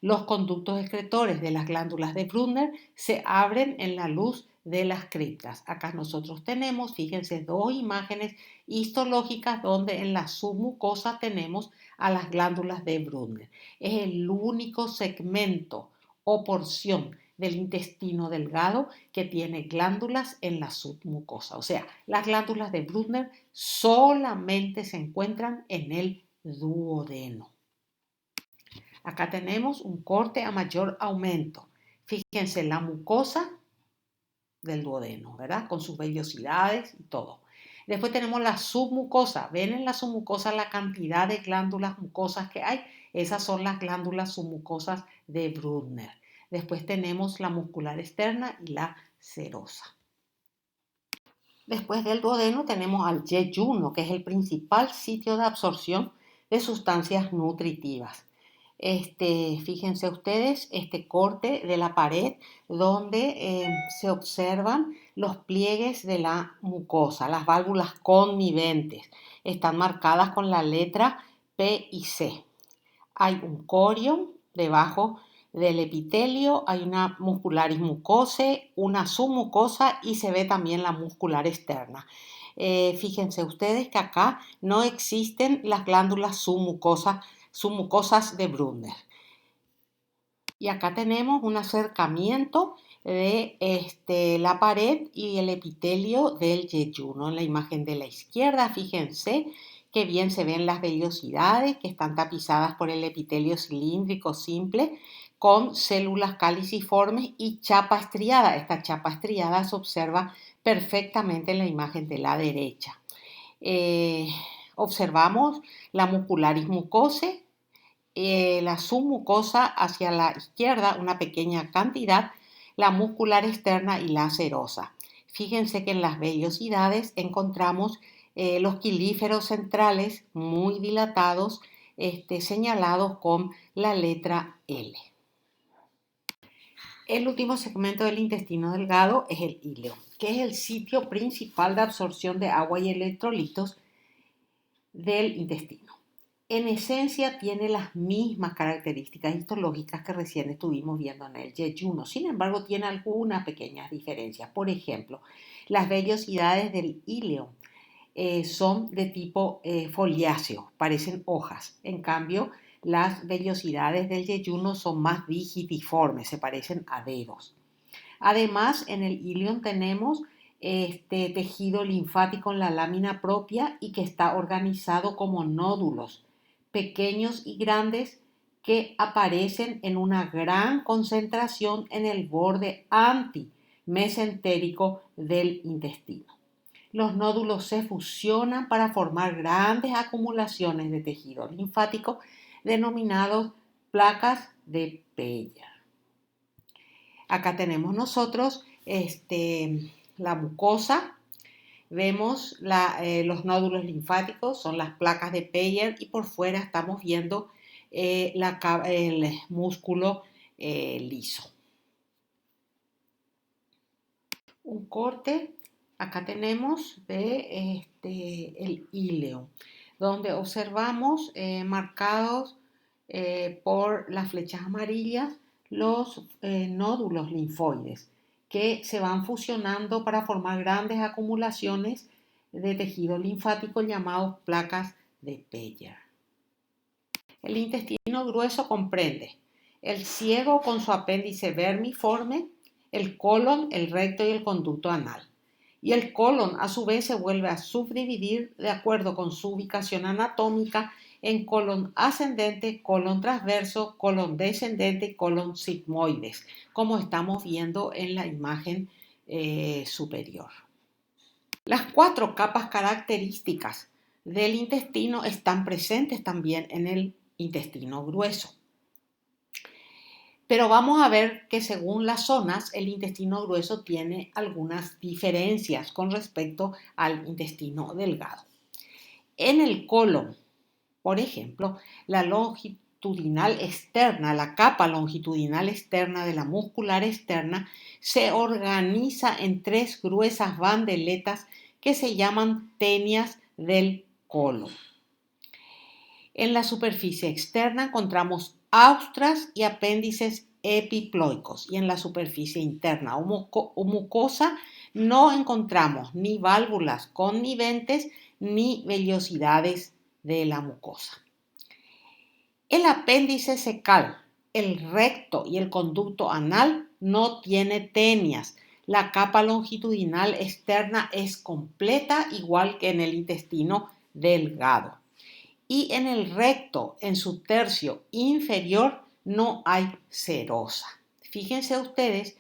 Los conductos excretores de las glándulas de Brunner se abren en la luz de las criptas. Acá nosotros tenemos, fíjense, dos imágenes histológicas donde en la submucosa tenemos a las glándulas de Brunner. Es el único segmento o porción del intestino delgado que tiene glándulas en la submucosa. O sea, las glándulas de Brunner solamente se encuentran en el duodeno. Acá tenemos un corte a mayor aumento. Fíjense, la mucosa del duodeno, ¿verdad? Con sus vellosidades y todo. Después tenemos la submucosa. ¿Ven en la submucosa la cantidad de glándulas mucosas que hay? Esas son las glándulas submucosas de Brunner. Después tenemos la muscular externa y la serosa. Después del duodeno tenemos al yeyuno, que es el principal sitio de absorción de sustancias nutritivas. Fíjense ustedes este corte de la pared donde se observan los pliegues de la mucosa, las válvulas conniventes. Están marcadas con la letra P y C. Hay un corion debajo del epitelio, hay una muscularis mucosae, una submucosa y se ve también la muscular externa. Fíjense ustedes que acá no existen las glándulas submucosas de Brunner. Y acá tenemos un acercamiento de la pared y el epitelio del yeyuno. En la imagen de la izquierda, fíjense que bien se ven las vellosidades que están tapizadas por el epitelio cilíndrico simple con células caliciformes y chapa estriada. Esta chapa estriada se observa perfectamente en la imagen de la derecha. Observamos la muscularis mucosae, la submucosa hacia la izquierda, una pequeña cantidad, la muscular externa y la serosa. Fíjense que en las vellosidades encontramos los quilíferos centrales muy dilatados, señalados con la letra L. El último segmento del intestino delgado es el íleo, que es el sitio principal de absorción de agua y electrolitos del intestino. En esencia tiene las mismas características histológicas que recién estuvimos viendo en el yeyuno. Sin embargo, tiene algunas pequeñas diferencias. Por ejemplo, las vellosidades del íleo son de tipo foliáceo, parecen hojas. En cambio, las vellosidades del yeyuno son más digitiformes, se parecen a dedos. Además, en el íleon tenemos este tejido linfático en la lámina propia y que está organizado como nódulos pequeños y grandes que aparecen en una gran concentración en el borde antimesentérico del intestino. Los nódulos se fusionan para formar grandes acumulaciones de tejido linfático denominados placas de Peyer. Acá tenemos nosotros la mucosa. Vemos los nódulos linfáticos, son las placas de Peyer y por fuera estamos viendo el músculo liso. Un corte, acá tenemos el íleo, donde observamos marcados por las flechas amarillas los nódulos linfoides que se van fusionando para formar grandes acumulaciones de tejido linfático llamados placas de Peyer. El intestino grueso comprende el ciego con su apéndice vermiforme, el colon, el recto y el conducto anal. Y el colon a su vez se vuelve a subdividir de acuerdo con su ubicación anatómica en colon ascendente, colon transverso, colon descendente y colon sigmoides, como estamos viendo en la imagen superior. Las 4 capas características del intestino están presentes también en el intestino grueso. Pero vamos a ver que según las zonas, el intestino grueso tiene algunas diferencias con respecto al intestino delgado. En el colon, por ejemplo, la longitudinal externa, la capa longitudinal externa de la muscular externa, se organiza en 3 gruesas bandeletas que se llaman tenias del colon. En la superficie externa encontramos austras y apéndices epiploicos y en la superficie interna o mucosa no encontramos ni válvulas conniventes ni vellosidades de la mucosa. El apéndice cecal, el recto y el conducto anal no tiene tenias. La capa longitudinal externa es completa, igual que en el intestino delgado. Y en el recto, en su tercio inferior, no hay serosa. Fíjense ustedes,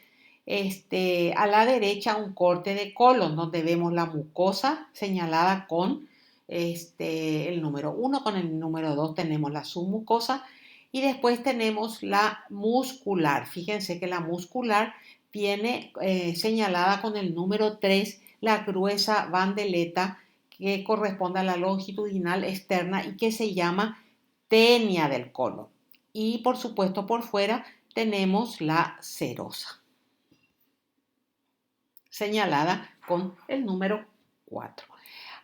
a la derecha un corte de colon donde vemos la mucosa señalada con el número 1, con el número 2 tenemos la submucosa y después tenemos la muscular. Fíjense que la muscular tiene señalada con el número 3 la gruesa bandeleta que corresponde a la longitudinal externa y que se llama tenia del colon. Y por supuesto por fuera tenemos la serosa, señalada con el número 4.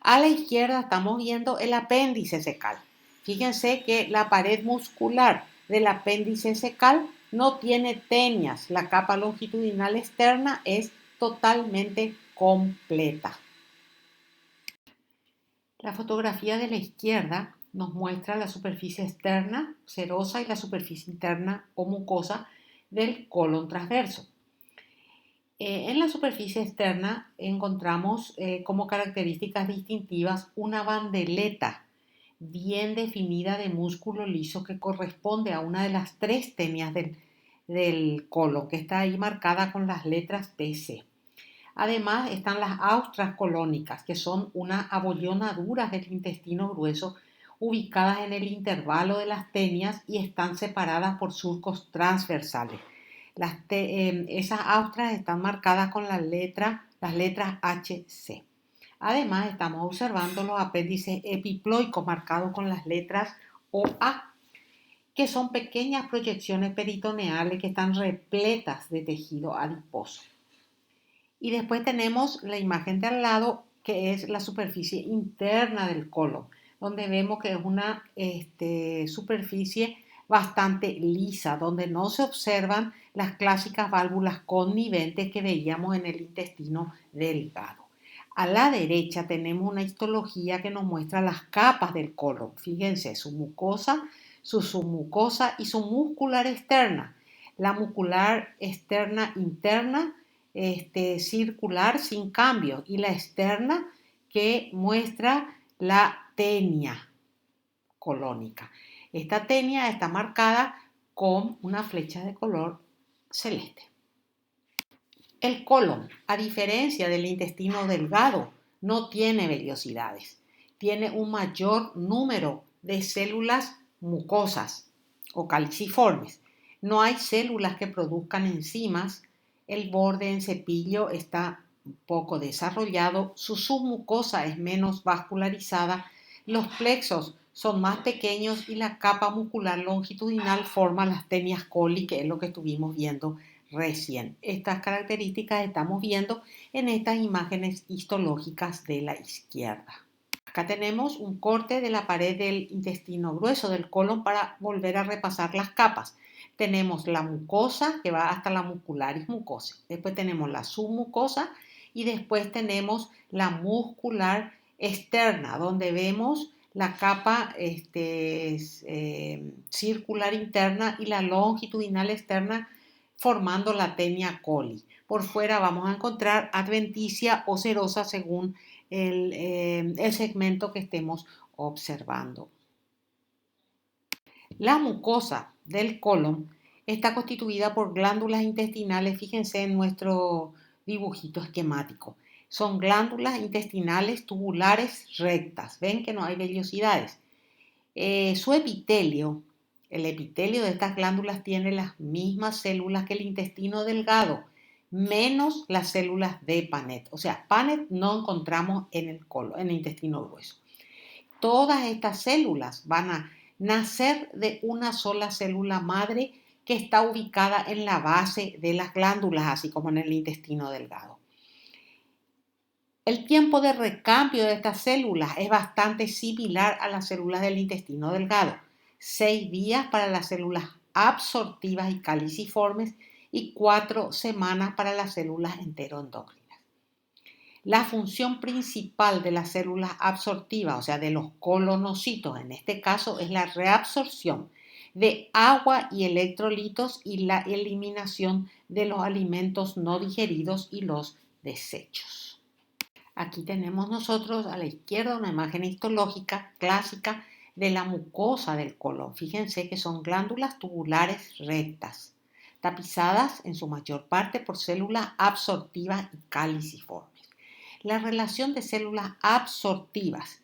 A la izquierda estamos viendo el apéndice secal. Fíjense que la pared muscular del apéndice secal no tiene tenias. La capa longitudinal externa es totalmente completa. La fotografía de la izquierda nos muestra la superficie externa serosa y la superficie interna o mucosa del colon transverso. En la superficie externa encontramos como características distintivas una bandeleta bien definida de músculo liso que corresponde a una de las 3 tenias del colon, que está ahí marcada con las letras TC. Además están las austras colónicas, que son unas abollonaduras del intestino grueso ubicadas en el intervalo de las tenias y están separadas por surcos transversales. Esas austras están marcadas con las letras HC. Además estamos observando los apéndices epiploicos marcados con las letras OA, que son pequeñas proyecciones peritoneales que están repletas de tejido adiposo. Y después tenemos la imagen de al lado, que es la superficie interna del colon, donde vemos que es una superficie bastante lisa, donde no se observan las clásicas válvulas conniventes que veíamos en el intestino delgado. A la derecha tenemos una histología que nos muestra las capas del colon. Fíjense, su mucosa, su submucosa y su muscular externa. La muscular externa interna circular sin cambio y la externa que muestra la tenia colónica. Esta tenia está marcada con una flecha de color celeste. El colon, a diferencia del intestino delgado, no tiene vellosidades. Tiene un mayor número de células mucosas o caliciformes. No hay células que produzcan enzimas. El borde en cepillo está poco desarrollado, su submucosa es menos vascularizada, los plexos son más pequeños y la capa muscular longitudinal forma las tenias coli, que es lo que estuvimos viendo recién. Estas características estamos viendo en estas imágenes histológicas de la izquierda. Acá tenemos un corte de la pared del intestino grueso del colon para volver a repasar las capas. Tenemos la mucosa que va hasta la muscularis mucosa. Después tenemos la submucosa y después tenemos la muscular externa, donde vemos la capa circular interna y la longitudinal externa formando la tenia coli. Por fuera vamos a encontrar adventicia o serosa según el segmento que estemos observando. La mucosa del colon está constituida por glándulas intestinales, fíjense en nuestro dibujito esquemático. Son glándulas intestinales tubulares rectas, ven que no hay vellosidades. Su epitelio, el epitelio de estas glándulas tiene las mismas células que el intestino delgado, menos las células de Paneth. O sea, Paneth no encontramos en el colon, en el intestino grueso. Todas estas células van a nacer de una sola célula madre que está ubicada en la base de las glándulas, así como en el intestino delgado. El tiempo de recambio de estas células es bastante similar a las células del intestino delgado. 6 días para las células absortivas y caliciformes y 4 semanas para las células enteroendócrinas. La función principal de las células absortivas, o sea, de los colonocitos, en este caso, es la reabsorción, de agua y electrolitos y la eliminación de los alimentos no digeridos y los desechos. Aquí tenemos nosotros a la izquierda una imagen histológica clásica de la mucosa del colon. Fíjense que son glándulas tubulares rectas, tapizadas en su mayor parte por células absortivas y caliciformes. La relación de células absortivas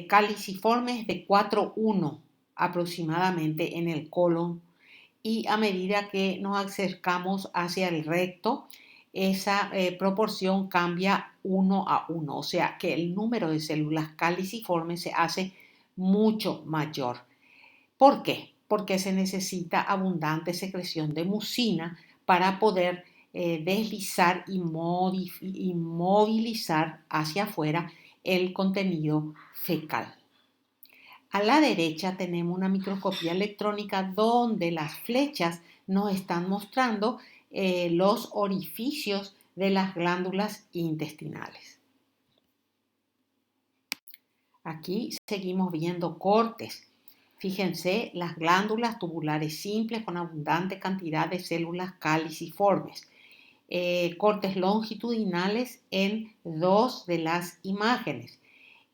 caliciformes de 4:1 aproximadamente en el colon, y a medida que nos acercamos hacia el recto, esa proporción cambia 1:1, o sea que el número de células caliciformes se hace mucho mayor. ¿Por qué? Porque se necesita abundante secreción de mucina para poder deslizar y movilizar hacia afuera el contenido fecal. A la derecha tenemos una microscopía electrónica donde las flechas nos están mostrando los orificios de las glándulas intestinales. Aquí seguimos viendo cortes. Fíjense, las glándulas tubulares simples con abundante cantidad de células caliciformes. Cortes longitudinales en dos de las imágenes.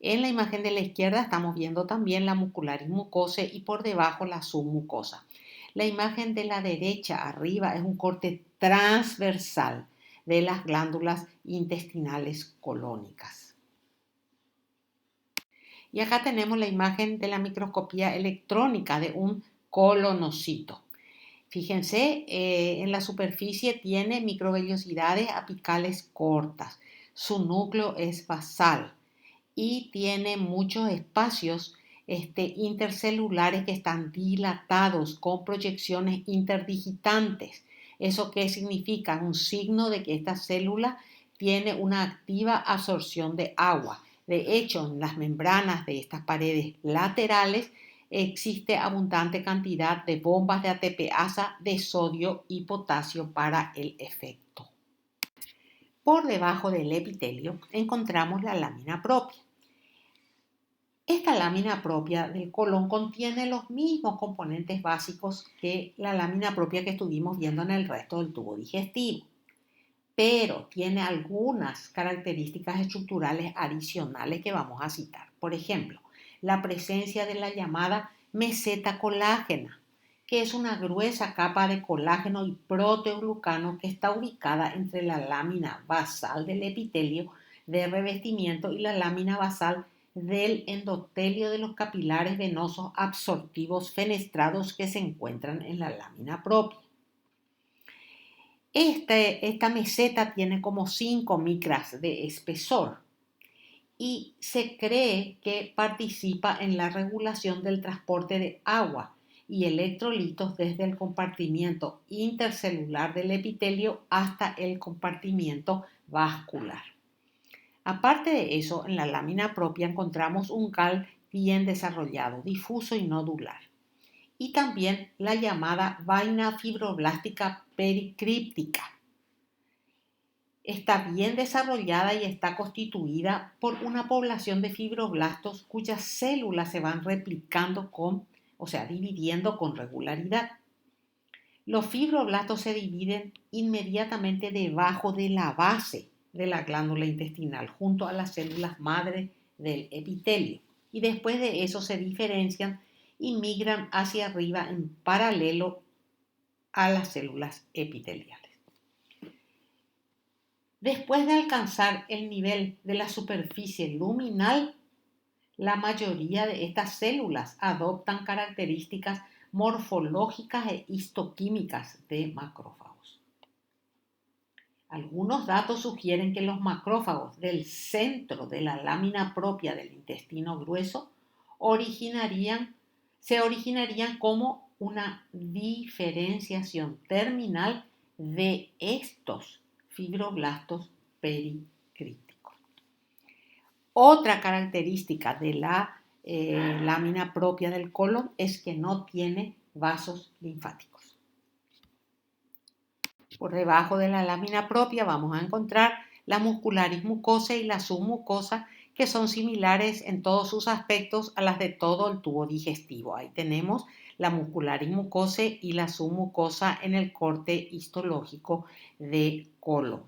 En la imagen de la izquierda estamos viendo también la muscularis mucosae y por debajo la submucosa. La imagen de la derecha arriba es un corte transversal de las glándulas intestinales colónicas. Y acá tenemos la imagen de la microscopía electrónica de un colonocito. Fíjense, en la superficie tiene microvellosidades apicales cortas. Su núcleo es basal y tiene muchos espacios intercelulares que están dilatados con proyecciones interdigitantes. ¿Eso qué significa? Un signo de que esta célula tiene una activa absorción de agua. De hecho, en las membranas de estas paredes laterales existe abundante cantidad de bombas de ATPasa de sodio y potasio para el efecto. Por debajo del epitelio encontramos la lámina propia. Esta lámina propia del colon contiene los mismos componentes básicos que la lámina propia que estuvimos viendo en el resto del tubo digestivo, pero tiene algunas características estructurales adicionales que vamos a citar. Por ejemplo, la presencia de la llamada meseta colágena, que es una gruesa capa de colágeno y proteoglucano que está ubicada entre la lámina basal del epitelio de revestimiento y la lámina basal del endotelio de los capilares venosos absortivos fenestrados que se encuentran en la lámina propia. Esta meseta tiene como 5 micras de espesor y se cree que participa en la regulación del transporte de agua y electrolitos desde el compartimiento intercelular del epitelio hasta el compartimiento vascular. Aparte de eso, en la lámina propia encontramos un cal bien desarrollado, difuso y nodular. Y también la llamada vaina fibroblástica pericríptica. Está bien desarrollada y está constituida por una población de fibroblastos cuyas células se van replicando dividiendo con regularidad. Los fibroblastos se dividen inmediatamente debajo de la base de la glándula intestinal, junto a las células madre del epitelio. Y después de eso se diferencian y migran hacia arriba en paralelo a las células epiteliales. Después de alcanzar el nivel de la superficie luminal, la mayoría de estas células adoptan características morfológicas e histoquímicas de macrófagos. Algunos datos sugieren que los macrófagos del centro de la lámina propia del intestino grueso se originarían como una diferenciación terminal de estos fibroblastos pericrípticos. Otra característica de la lámina propia del colon es que no tiene vasos linfáticos. Por debajo de la lámina propia vamos a encontrar la muscularis mucosae y la submucosa, que son similares en todos sus aspectos a las de todo el tubo digestivo. Ahí tenemos la muscularis mucosae y la submucosa en el corte histológico de colon.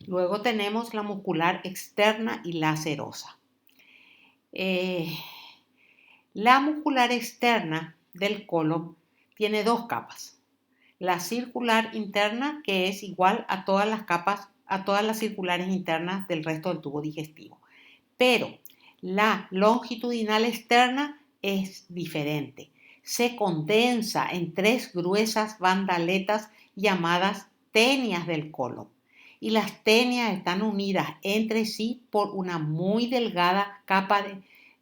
Luego tenemos la muscular externa y la serosa. La muscular externa del colon tiene dos capas. La circular interna, que es igual a todas las capas, a todas las circulares internas del resto del tubo digestivo. Pero la longitudinal externa es diferente. Se condensa en tres gruesas bandaletas llamadas tenias del colon. Y las tenias están unidas entre sí por una muy delgada capa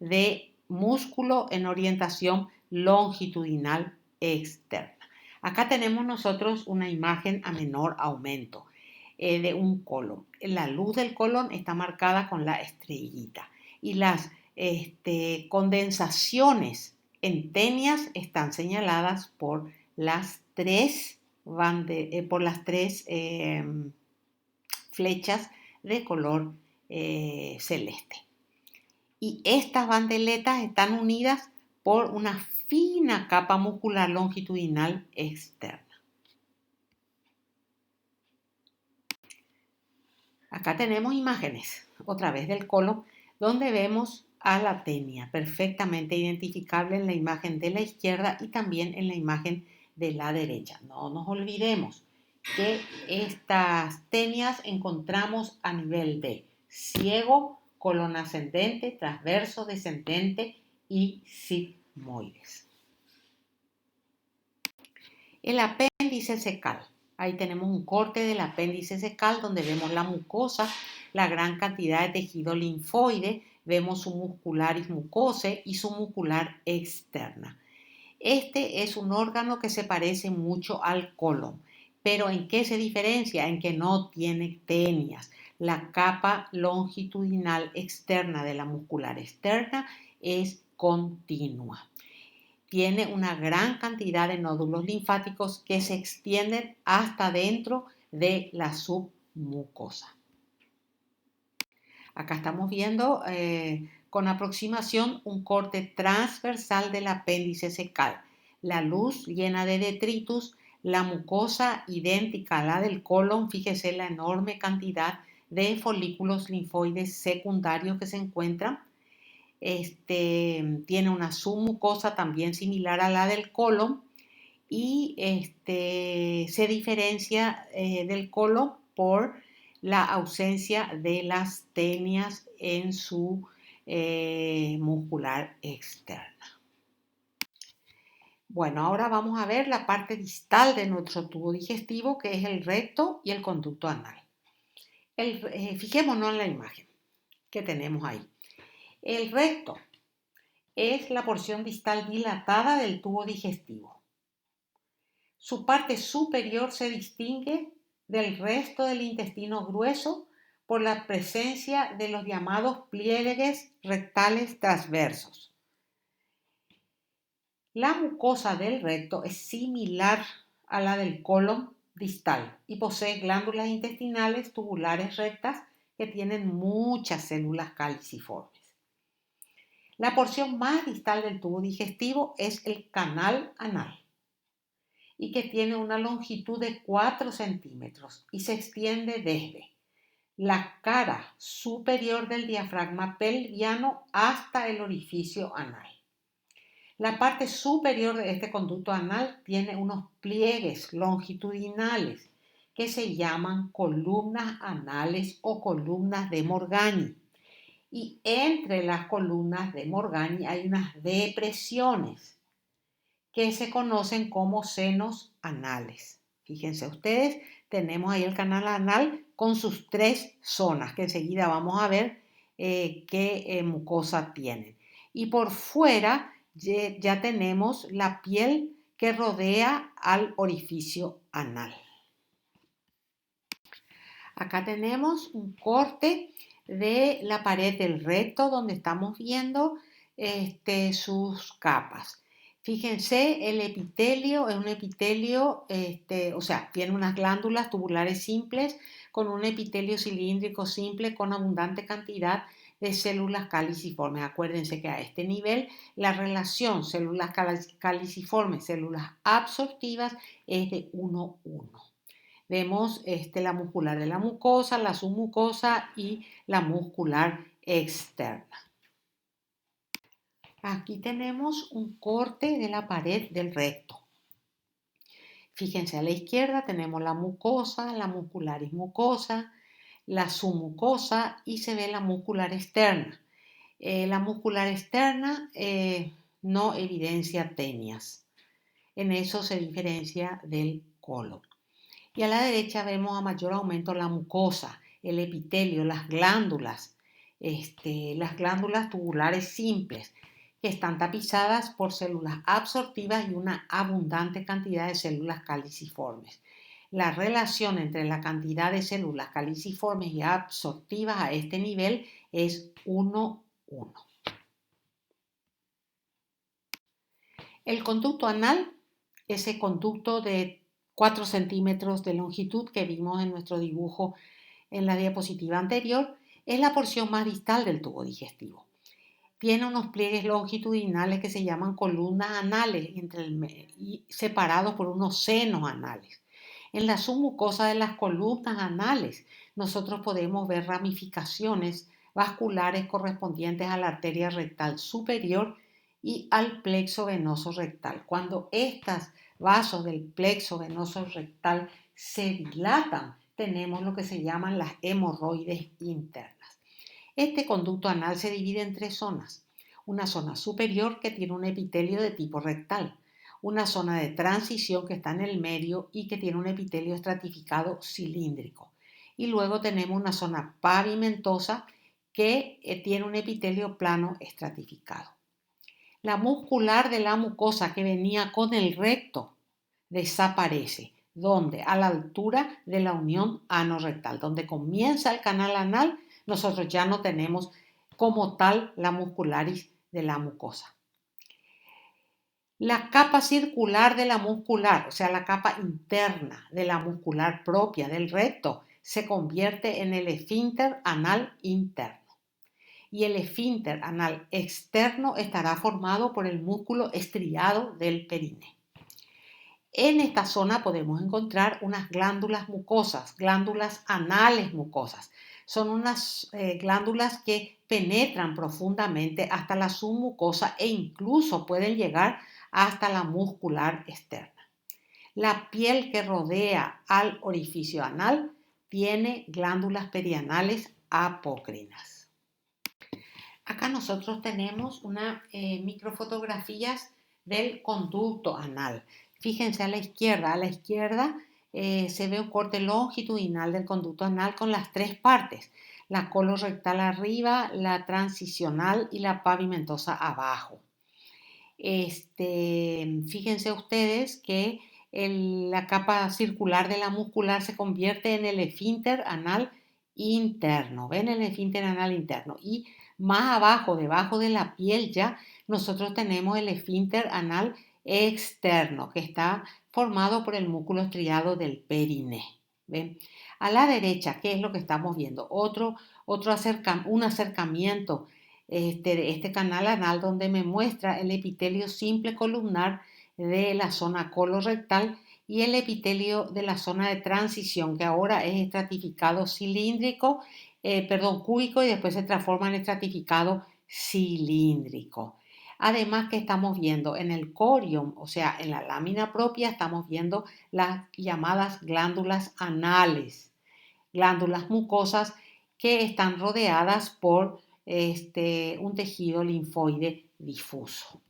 de músculo en orientación longitudinal externa. Acá tenemos nosotros una imagen a menor aumento de un colon. La luz del colon está marcada con la estrellita y las condensaciones en tenias están señaladas por las tres flechas de color celeste. Y estas bandeletas están unidas por una fina capa muscular longitudinal externa. Acá tenemos imágenes, otra vez del colon, donde vemos a la tenia, perfectamente identificable en la imagen de la izquierda y también en la imagen de la derecha. No nos olvidemos que estas tenias encontramos a nivel de ciego, colon ascendente, transverso, descendente y sigmoides. El apéndice cecal. Ahí tenemos un corte del apéndice cecal donde vemos la mucosa, la gran cantidad de tejido linfoide, vemos su muscularis mucosae y su muscular externa. Este es un órgano que se parece mucho al colon, pero ¿en qué se diferencia? En que no tiene tenias. La capa longitudinal externa de la muscular externa es continua. Tiene una gran cantidad de nódulos linfáticos que se extienden hasta dentro de la submucosa. Acá estamos viendo con aproximación un corte transversal del apéndice cecal. La luz llena de detritus, la mucosa idéntica a la del colon, fíjese la enorme cantidad de folículos linfoides secundarios que se encuentran. Tiene una submucosa también similar a la del colon y se diferencia del colon por la ausencia de las tenias en su muscular externa. Bueno, ahora vamos a ver la parte distal de nuestro tubo digestivo, que es el recto y el conducto anal. Fijémonos en la imagen que tenemos ahí. El recto es la porción distal dilatada del tubo digestivo. Su parte superior se distingue del resto del intestino grueso por la presencia de los llamados pliegues rectales transversos. La mucosa del recto es similar a la del colon distal y posee glándulas intestinales tubulares rectas que tienen muchas células caliciformes. La porción más distal del tubo digestivo es el canal anal y que tiene una longitud de 4 centímetros y se extiende desde la cara superior del diafragma pelviano hasta el orificio anal. La parte superior de este conducto anal tiene unos pliegues longitudinales que se llaman columnas anales o columnas de Morgagni. Y entre las columnas de Morgagni hay unas depresiones que se conocen como senos anales. Fíjense ustedes, tenemos ahí el canal anal con sus tres zonas, que enseguida vamos a ver qué mucosa tienen. Y por fuera ya tenemos la piel que rodea al orificio anal. Acá tenemos un corte de la pared del recto donde estamos viendo sus capas. Fíjense, el epitelio es un epitelio, o sea, tiene unas glándulas tubulares simples con un epitelio cilíndrico simple con abundante cantidad de células caliciformes. Acuérdense que a este nivel la relación células caliciformes, células absortivas es de 1:1. Vemos la muscular de la mucosa, la submucosa y la muscular externa. Aquí tenemos un corte de la pared del recto. Fíjense, a la izquierda tenemos la mucosa, la muscularis mucosa, la submucosa y se ve la muscular externa. La muscular externa no evidencia tenias. En eso se diferencia del colon. Y a la derecha vemos a mayor aumento la mucosa, el epitelio, las glándulas tubulares simples, que están tapizadas por células absortivas y una abundante cantidad de células caliciformes. La relación entre la cantidad de células caliciformes y absortivas a este nivel es 1:1. El conducto anal, ese conducto de 4 centímetros de longitud que vimos en nuestro dibujo en la diapositiva anterior, es la porción más distal del tubo digestivo. Tiene unos pliegues longitudinales que se llaman columnas anales y separados por unos senos anales. En la submucosa de las columnas anales nosotros podemos ver ramificaciones vasculares correspondientes a la arteria rectal superior y al plexo venoso rectal. Cuando estos vasos del plexo venoso rectal se dilatan, tenemos lo que se llaman las hemorroides internas. Este conducto anal se divide en 3 zonas. Una zona superior que tiene un epitelio de tipo rectal, una zona de transición que está en el medio y que tiene un epitelio estratificado cilíndrico. Y luego tenemos una zona pavimentosa que tiene un epitelio plano estratificado. La muscular de la mucosa que venía con el recto desaparece, donde a la altura de la unión ano-rectal, donde comienza el canal anal, nosotros ya no tenemos como tal la muscularis de la mucosa. La capa circular de la muscular, o sea, la capa interna de la muscular propia del recto, se convierte en el esfínter anal interno. Y el esfínter anal externo estará formado por el músculo estriado del perineo. En esta zona podemos encontrar unas glándulas mucosas, glándulas anales mucosas. Son unas glándulas que penetran profundamente hasta la submucosa e incluso pueden llegar hasta la muscular externa. La piel que rodea al orificio anal tiene glándulas perianales apócrinas. Acá nosotros tenemos unas microfotografías del conducto anal. Fíjense a la izquierda se ve un corte longitudinal del conducto anal con las 3 partes, la colorectal arriba, la transicional y la pavimentosa abajo. Fíjense ustedes que la capa circular de la muscular se convierte en el esfínter anal interno. ¿Ven? El esfínter anal interno. Y más abajo, debajo de la piel ya, nosotros tenemos el esfínter anal externo, que está formado por el músculo estriado del periné. ¿Ven? A la derecha, ¿qué es lo que estamos viendo? Un acercamiento de este canal anal donde me muestra el epitelio simple columnar de la zona colorectal y el epitelio de la zona de transición, que ahora es estratificado cúbico y después se transforma en estratificado cilíndrico. Además que estamos viendo en el corium, o sea, en la lámina propia, estamos viendo las llamadas glándulas anales, glándulas mucosas que están rodeadas por un tejido linfoide difuso.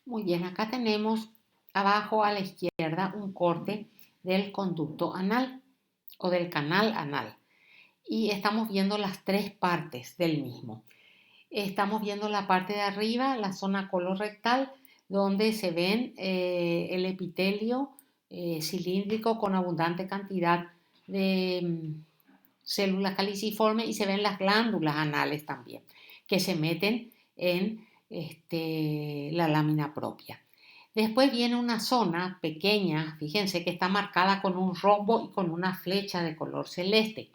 Muy bien, acá tenemos abajo a la izquierda un corte del conducto anal o del canal anal y estamos viendo las 3 partes del mismo. Estamos viendo la parte de arriba, la zona colorectal, donde se ven el epitelio cilíndrico con abundante cantidad de células caliciformes y se ven las glándulas anales también, que se meten en la lámina propia. Después viene una zona pequeña, fíjense que está marcada con un rombo y con una flecha de color celeste.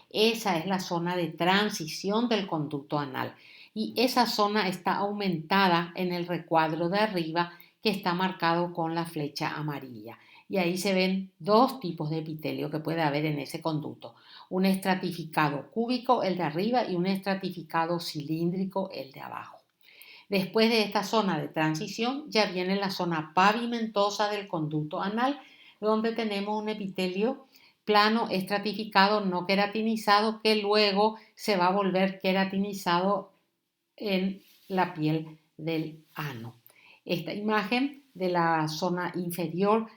Esa es la zona de transición del conducto anal y esa zona está aumentada en el recuadro de arriba que está marcado con la flecha amarilla. Y ahí se ven dos tipos de epitelio que puede haber en ese conducto. Un estratificado cúbico, el de arriba, y un estratificado cilíndrico, el de abajo. Después de esta zona de transición ya viene la zona pavimentosa del conducto anal, donde tenemos un epitelio plano estratificado no queratinizado que luego se va a volver queratinizado en la piel del ano. Esta imagen de la zona inferior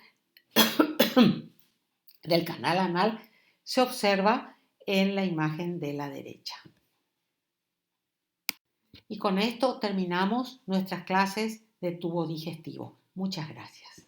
del canal anal se observa en la imagen de la derecha. Y con esto terminamos nuestras clases de tubo digestivo. Muchas gracias.